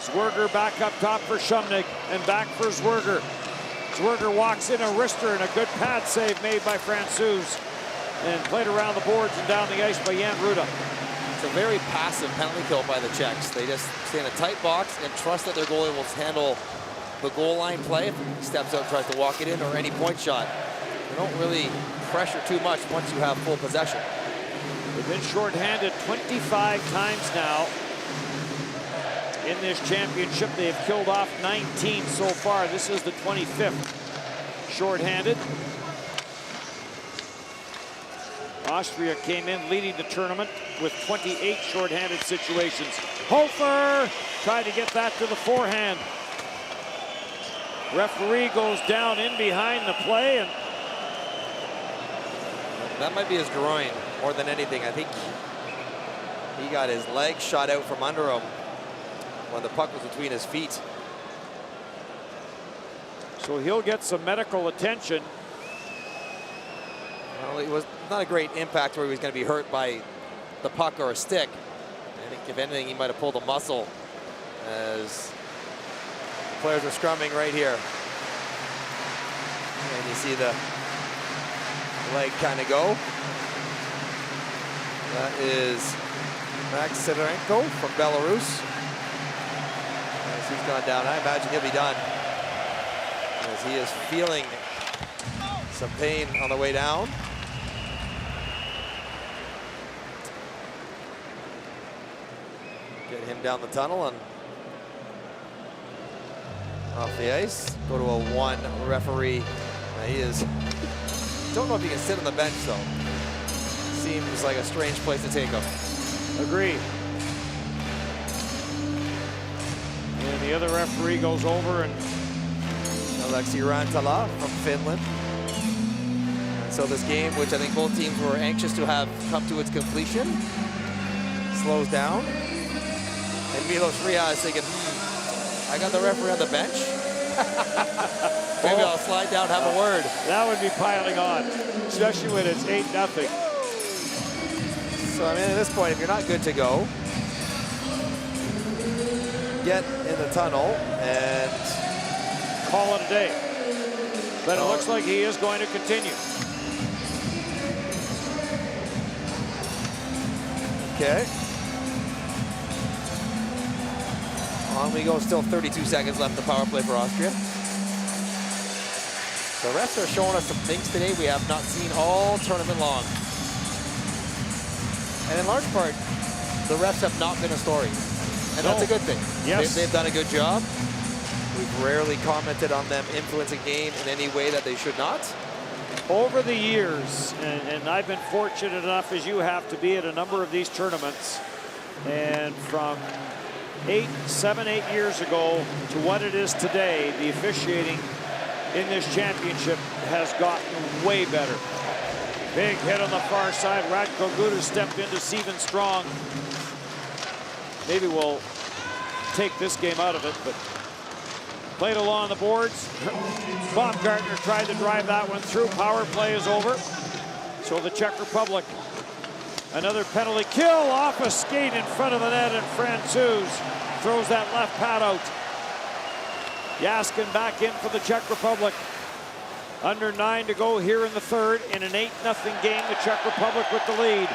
Zwerger back up top for Shumnik, and back for Zwerger. Zwerger walks in a wrister, and a good pad save made by Francouz, and played around the boards and down the ice by Jan Ruda. It's a very passive penalty kill by the Czechs. They just stay in a tight box and trust that their goalie will handle the goal line play if he steps out and tries to walk it in, or any point shot. They don't really pressure too much once you have full possession. They've been shorthanded 25 times now in this championship. They have killed off 19 so far. This is the 25th shorthanded. Austria came in leading the tournament with 28 shorthanded situations. Hofer tried to get that to the forehand. Referee goes down in behind the play, and that might be his groin more than anything. I think he got his leg shot out from under him when the puck was between his feet. So he'll get some medical attention. Well, it was not a great impact where he was going to be hurt by the puck or a stick. I think if anything, he might have pulled a muscle as the players are scrumming right here. And you see the leg kind of go. That is Max Sidorenko from Belarus. As he's gone down, I imagine he'll be done, as he is feeling some pain on the way down. Get him down the tunnel and off the ice. Go to a one referee. He is, don't know if he can sit on the bench though. Seems like a strange place to take him. Agreed. And the other referee goes over, and Aleksi Rantala from Finland. And so this game, which I think both teams were anxious to have come to its completion, slows down. And Milos Ria is thinking, I got the referee on the bench. Maybe I'll slide down, have a word. That would be piling on, especially when it's 8-0. So I mean, at this point, if you're not good to go, get in the tunnel and call it a day. But it looks like he is going to continue. Okay. On we go, still 32 seconds left in the power play for Austria. The refs are showing us some things today we have not seen all tournament long. And in large part, the refs have not been a story. And that's a good thing. Yes. They've done a good job. We've rarely commented on them influencing game in any way that they should not. Over the years, and I've been fortunate enough as you have to be at a number of these tournaments, and from 7, 8 years ago to what it is today, the officiating in this championship has gotten way better. Big hit on the far side. Radko Gudas stepped into Steven Strong. Maybe we'll take this game out of it, but played along the boards. Baumgartner tried to drive that one through. Power play is over. So the Czech Republic, another penalty kill off a skate in front of the net, and Francouz throws that left pad out. Jaskin back in for the Czech Republic. Under 9 to go here in the third. In an 8-0 game, the Czech Republic with the lead.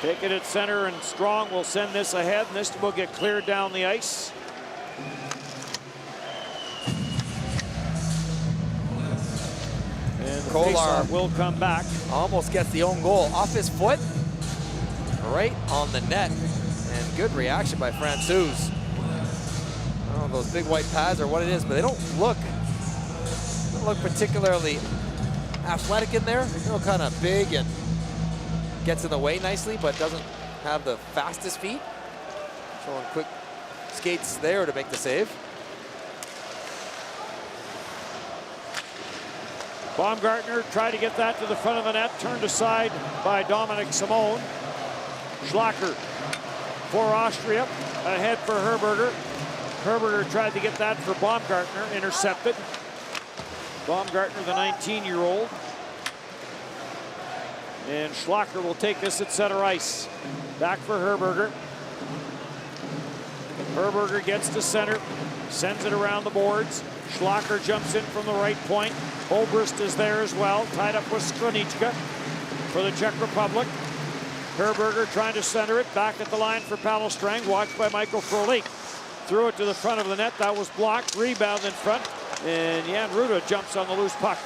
Take it at center, and Strong will send this ahead, and this will get cleared down the ice. And the Kolar will come back. Almost gets the own goal off his foot, right on the net. And good reaction by Francouz. I don't know those big white pads or what it is, but they don't look particularly athletic in there. They're kind of big and gets in the way nicely, but doesn't have the fastest feet. Showing quick skates there to make the save. Baumgartner tried to get that to the front of the net, turned aside by Dominic Simone. Schlacker for Austria, ahead for Herberger. Herberger tried to get that for Baumgartner, intercepted. Baumgartner, the 19-year-old. And Schlacker will take this at center ice. Back for Herberger. Herberger gets to center, sends it around the boards. Schlacker jumps in from the right point. Obrist is there as well, tied up with Skronichka for the Czech Republic. Herberger trying to center it, back at the line for Palostrang, watched by Michael Frolik. Threw it to the front of the net, that was blocked, rebound in front, and Jan Ruda jumps on the loose puck.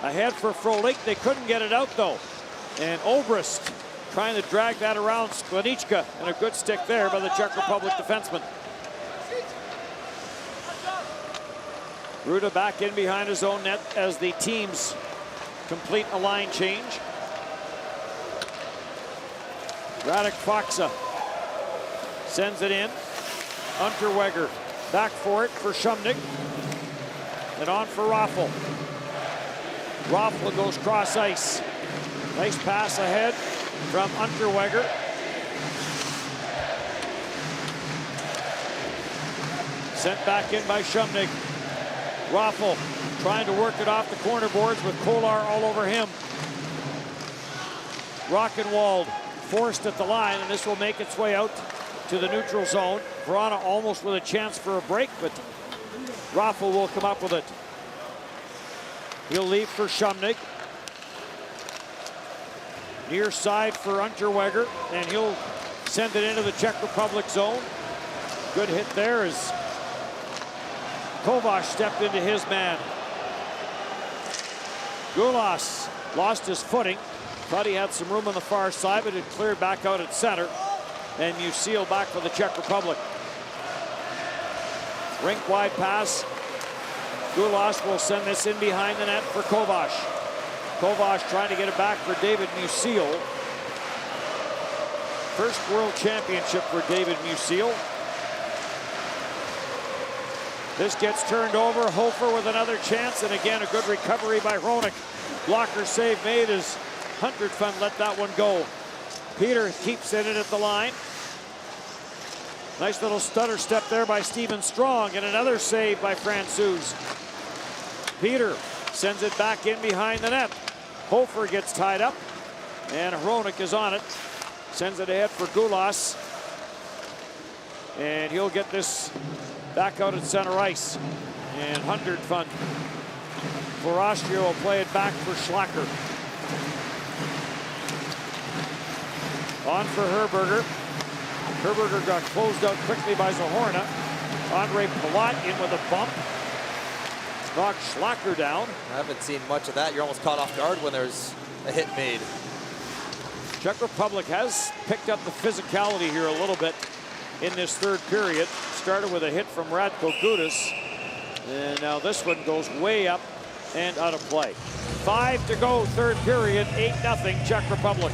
Ahead for Frolik, they couldn't get it out though. And Obrist trying to drag that around Sklenichka, and a good stick there by the Czech Republic defenseman. Ruda back in behind his own net as the teams complete a line change. Radek Faksa sends it in. Unterweger back for it for Shumnik. And on for Raffel. Raffel goes cross ice. Nice pass ahead from Unterweger. Sent back in by Shumnik. Raffel trying to work it off the corner boards with Kolar all over him. Rockenwald forced at the line, and this will make its way out to the neutral zone. Verona almost with a chance for a break, but Raffel will come up with it. He'll leave for Shumnik. Near side for Unterweger, and he'll send it into the Czech Republic zone. Good hit there as Kovac stepped into his man. Gulas lost his footing. Thought he had some room on the far side, but it cleared back out at center. And Musil back for the Czech Republic. Rink wide pass. Gulas will send this in behind the net for Kovac. Kovac trying to get it back for David Musil. First world championship for David Musil. This gets turned over. Hofer with another chance, and again a good recovery by Hronek. Blocker save made as Huntertfund let that one go. Peter keeps it in at the line. Nice little stutter step there by Stephen Strong, and another save by Francouz. Peter sends it back in behind the net. Hofer gets tied up, and Hronek is on it. Sends it ahead for Gulas, and he'll get this back out at center ice. And Huntertfund for Austria will play it back for Schlacker. On for Herberger. Herberger got closed out quickly by Zahorna. Andre Palat in with a bump. Knocked Schlacker down. I haven't seen much of that. You're almost caught off guard when there's a hit made. Czech Republic has picked up the physicality here a little bit in this third period. Started with a hit from Radko Gudas. And now this one goes way up and out of play. 5 to go, third period, 8-0 Czech Republic.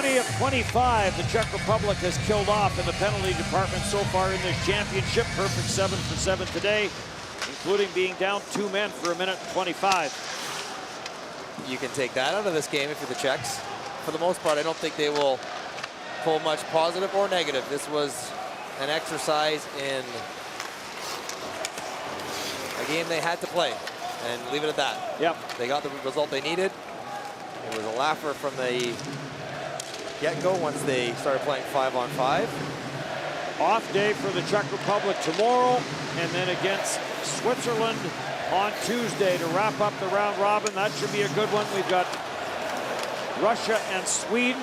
Of 25, the Czech Republic has killed off in the penalty department so far in this championship. Perfect 7 for 7 today, including being down 2 men for 1:25. You can take that out of this game if you're the Czechs. For the most part, I don't think they will pull much positive or negative. This was an exercise in a game they had to play, and leave it at that. Yep. They got the result they needed. It was a laugher from the get-go once they started playing 5-on-5. Off day for the Czech Republic tomorrow, and then against Switzerland on Tuesday to wrap up the round robin. That should be a good one. We've got Russia and Sweden.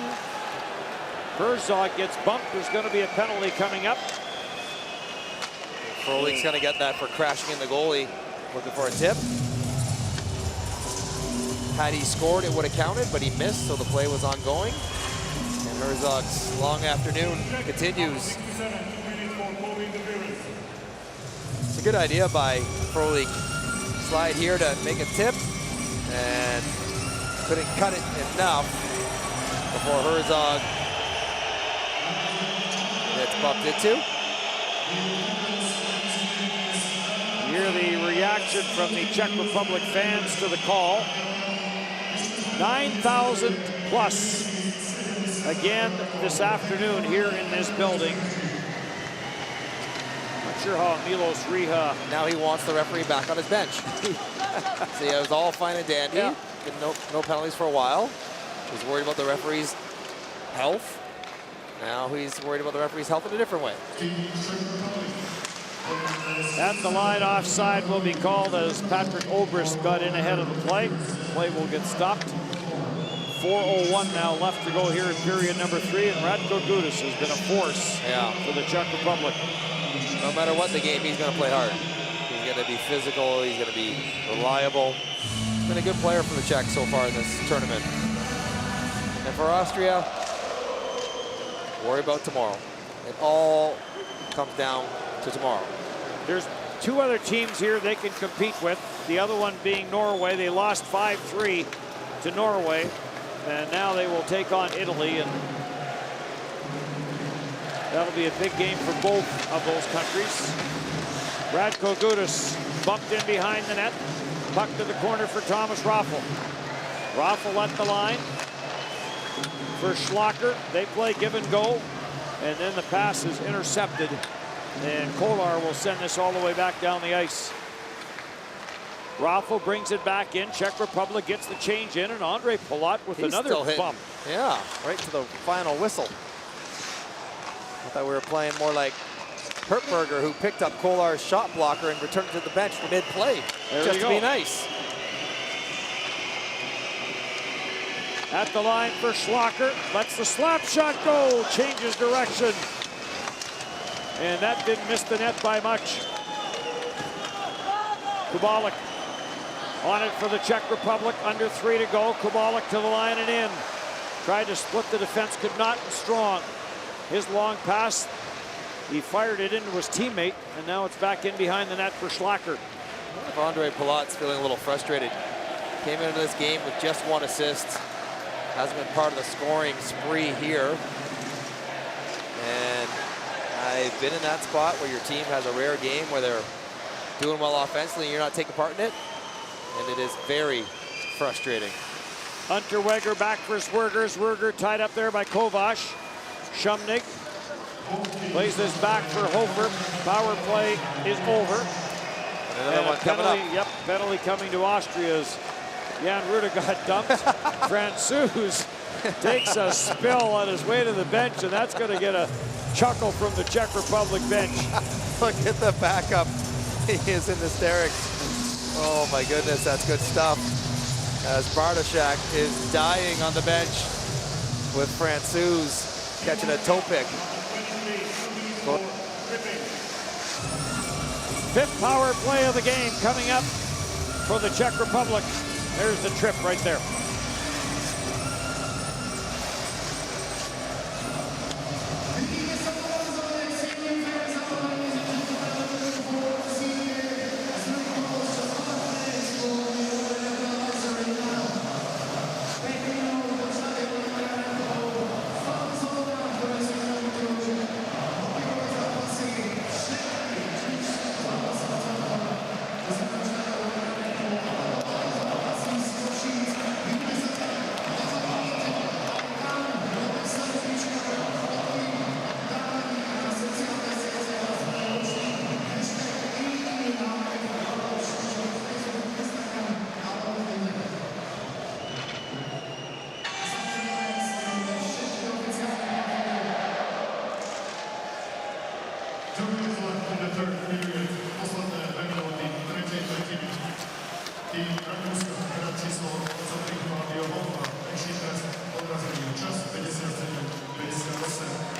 Herzog gets bumped. There's going to be a penalty coming up. Frolik's going to get that for crashing in the goalie, looking for a tip. Had he scored, it would have counted, but he missed, so the play was ongoing. And Herzog's long afternoon continues. It's a good idea by Frolik. Slide here to make a tip, and couldn't cut it enough before Herzog gets bumped into. Hear the reaction from the Czech Republic fans to the call. 9,000 plus again this afternoon here in this building. Not sure how Milos Riha. Now he wants the referee back on his bench. See, it was all fine and dandy. Yeah. No penalties for a while. He's worried about the referee's health. Now he's worried about the referee's health in a different way. At the line, offside will be called as Patrick Obrist got in ahead of the play. Play will get stopped. 4:01 now left to go here in period number 3, and Radko Gudas has been a force for the Czech Republic. No matter what the game, he's going to play hard. He's going to be physical. He's going to be reliable. He's been a good player for the Czechs so far in this tournament. And for Austria, worry about tomorrow. It all comes down to tomorrow. There's 2 other teams here they can compete with. The other one being Norway. They lost 5-3 to Norway, and now they will take on Italy, and that'll be a big game for both of those countries. Radko Gudas bumped in behind the net. Puck to the corner for Thomas Raffel. Raffel at the line for Schlacker. They play give and go, and then the pass is intercepted, and Kolar will send this all the way back down the ice. Raffel brings it back in. Czech Republic gets the change in, and Andre Palat with another bump. Yeah, right to the final whistle. I thought we were playing more like Hertberger, who picked up Kolar's shot blocker and returned it to the bench mid-play, just to be nice. At the line for Schlacker, lets the slap shot go, changes direction. And that didn't miss the net by much. Kubalik on it for the Czech Republic, under 3 to go. Kubalik to the line and in. Tried to split the defense, could not, and Strong. His long pass, he fired it into his teammate, and now it's back in behind the net for Schlacker. Andre Palat's feeling a little frustrated. Came into this game with just 1 assist. Hasn't been part of the scoring spree here. And I've been in that spot where your team has a rare game where they're doing well offensively and you're not taking part in it. And it is very frustrating. Unterweger back for Swerger. Swerger tied up there by Kovac. Shumnik plays this back for Hofer. Power play is over. Another one coming up. Yep, penalty coming to Austria's. Jan Ruda got dumped. Francouz takes a spill on his way to the bench, and that's going to get a chuckle from the Czech Republic bench. Look at the backup. He is in hysterics. Oh my goodness, that's good stuff. As Bartoszak is dying on the bench with Francouz catching a toe pick. 5th power play of the game coming up for the Czech Republic. There's the trip right there.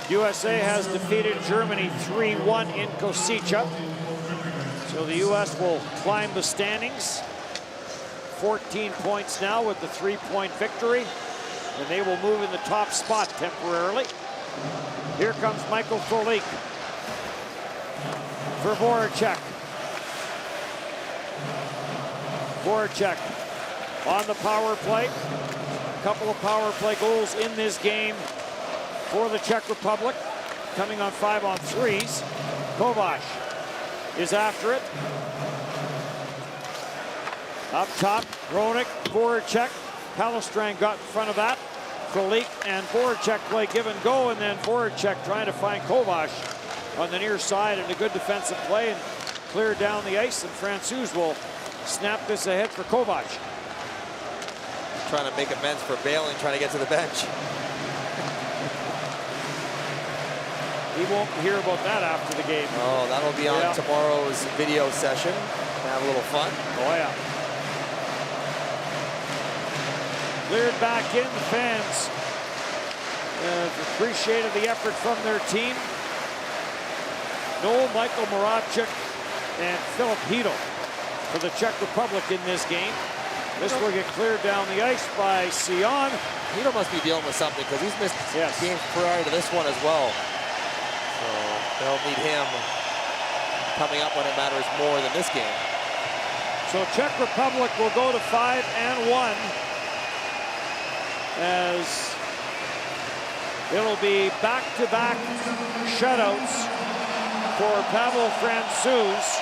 USA has defeated Germany 3-1 in Košice. So the US will climb the standings. 14 points now with the 3-point victory. And they will move in the top spot temporarily. Here comes Michael Frolik for Voracek. Voracek on the power play. A couple of power play goals in this game for the Czech Republic, coming on 5-on-3s. Kovac is after it. Up top, Hronek, Voracek. Palestrang got in front of that. Frolik and Voracek play give and go, and then Voracek trying to find Kovac on the near side, and a good defensive play and clear down the ice, and Francouz will snap this ahead for Kovac. Trying to make amends for bailing, trying to get to the bench. He won't hear about that after the game. Oh, that'll be on Yeah. tomorrow's video session. Have a little fun. Oh, yeah. Cleared back in. The fans appreciated the effort from their team. Noel, Michael Moravchik, and Filip Hito for the Czech Republic in this game. This will get cleared down the ice by Sion. Hito must be dealing with something because he's missed Yes. games prior to this one as well. So they'll need him coming up when it matters more than this game. So Czech Republic will go to 5-1 as it'll be back-to-back shutouts for Pavel Francouz.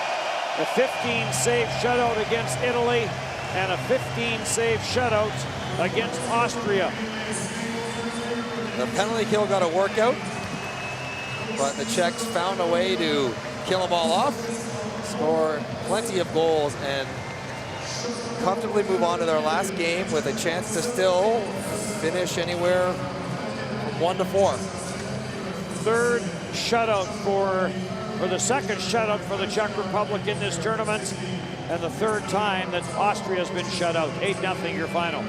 A 15-save shutout against Italy and a 15-save shutout against Austria. The penalty kill got a workout, but the Czechs found a way to kill them all off, score plenty of goals, and comfortably move on to their last game with a chance to still finish anywhere from 1 to 4. Third shutout or the second shutout for the Czech Republic in this tournament, and the third time that Austria has been shut out. 8-0 your final.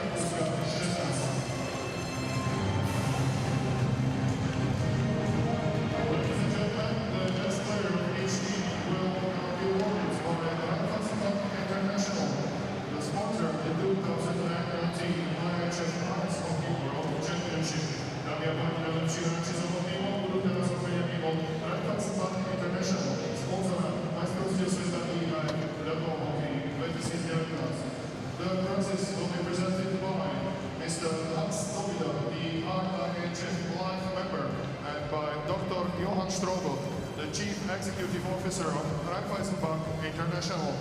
The prizes will be presented by Mr. the IIHF life member, and by Dr. Johann Strobel, the Chief Executive Officer of Raiffeisenbank International.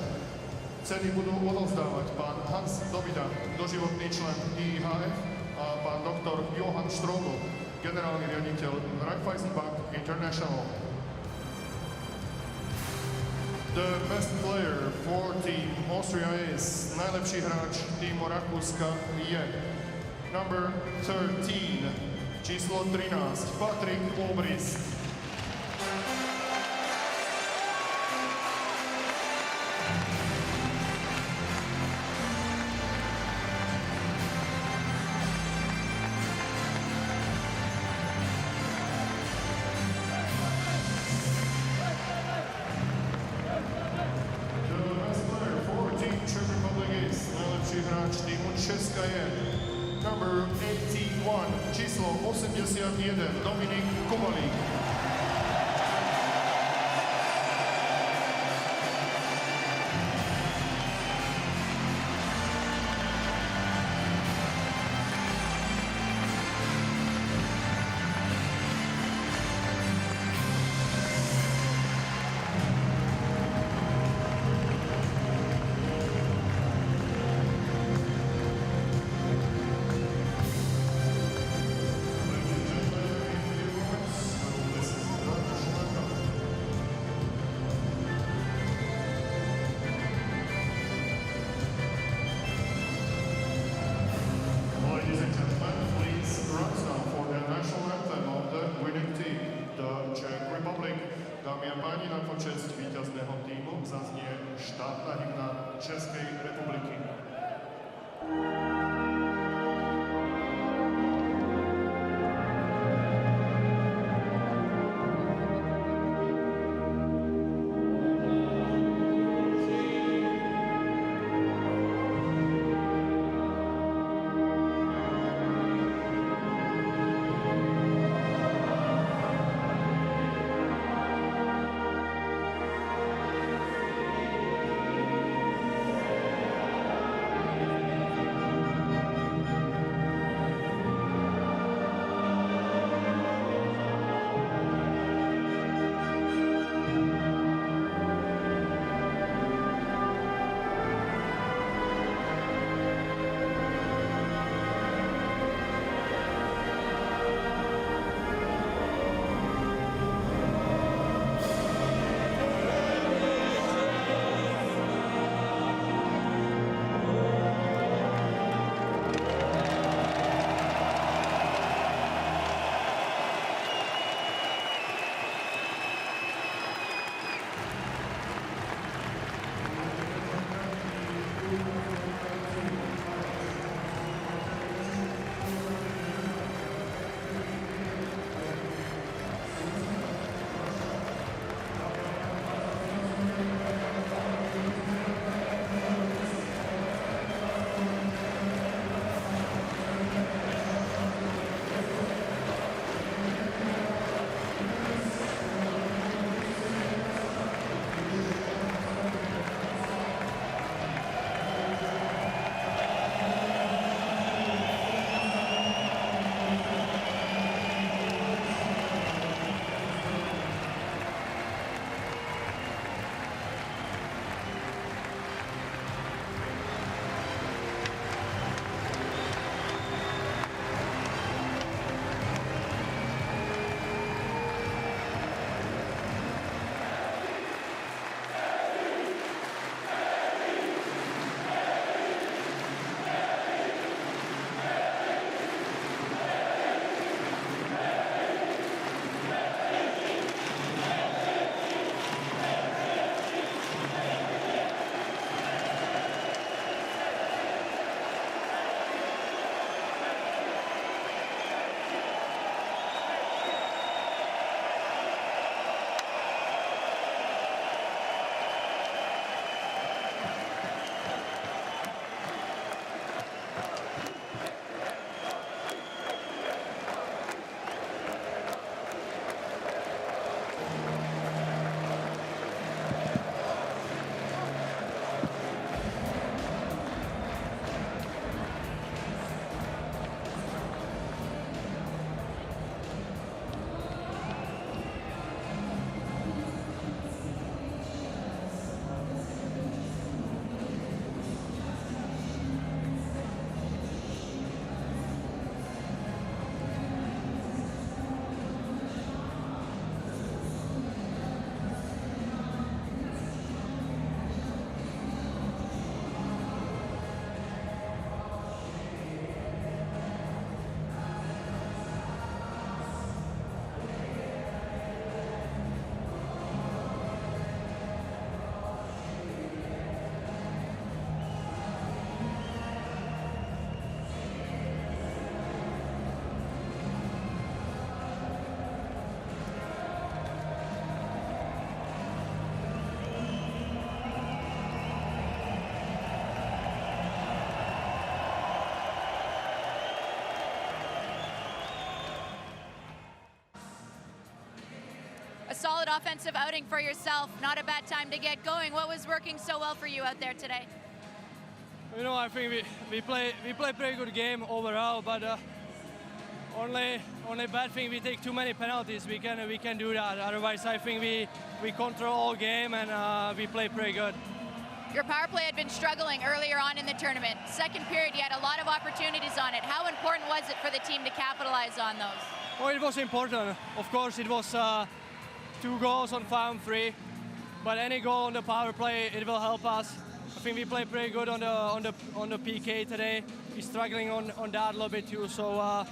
Ceny budú odovzdávať pán Hans Dobida, doživotný člen IIHF, a pán Dr. Johann Strobel, generálny riaditeľ Raiffeisenbank International. The best player for team Austria is najlepší hráč týmu Rakúska je number 13, číslo 13, Patrik Obris. Česka je number 81, číslo 81, Dominik Kovalík. A solid offensive outing for yourself. Not a bad time to get going. What was working so well for you out there today? You know, I think we play pretty good game overall, but only bad thing we take too many penalties. We can do that. Otherwise, I think we control all game and we play pretty good. Your power play had been struggling earlier on in the tournament. Second period, you had a lot of opportunities on it. How important was it for the team to capitalize on those? Oh, it was important. Of course, it was 2 goals on 5-on-3, but any goal on the power play, it will help us. I think we played pretty good on the PK today. We're struggling on that a little bit too. So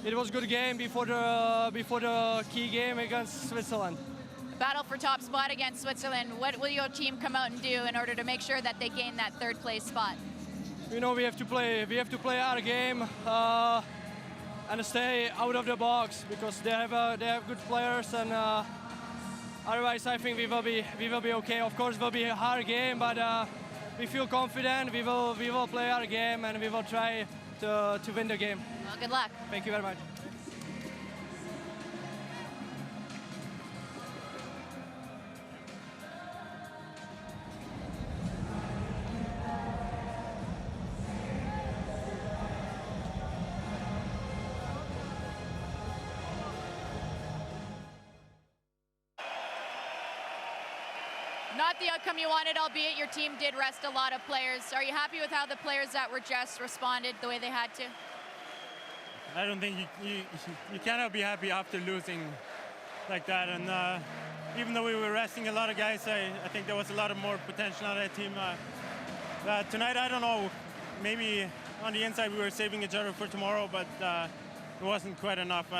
it was a good game before the key game against Switzerland. Battle for top spot against Switzerland. What will your team come out and do in order to make sure that they gain that 3rd place spot? You know, we have to play our game and stay out of the box because they have good players, and otherwise I think we will be okay. Of course, it will be a hard game, but we feel confident. We will play our game and we will try to win the game. Well, good luck. Thank you very much. Not the outcome you wanted, albeit your team did rest a lot of players. Are you happy with how the players that were just responded the way they had to? I don't think you cannot be happy after losing like that. And even though we were resting a lot of guys, I think there was a lot of more potential on that team. Tonight, I don't know, maybe on the inside we were saving each other for tomorrow, but it wasn't quite enough.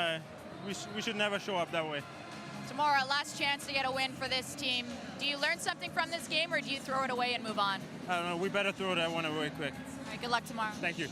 We should never show up that way. Tomorrow, last chance to get a win for this team. Do you learn something from this game, or do you throw it away and move on? I don't know, we better throw that one away quick. All right, good luck tomorrow. Thank you.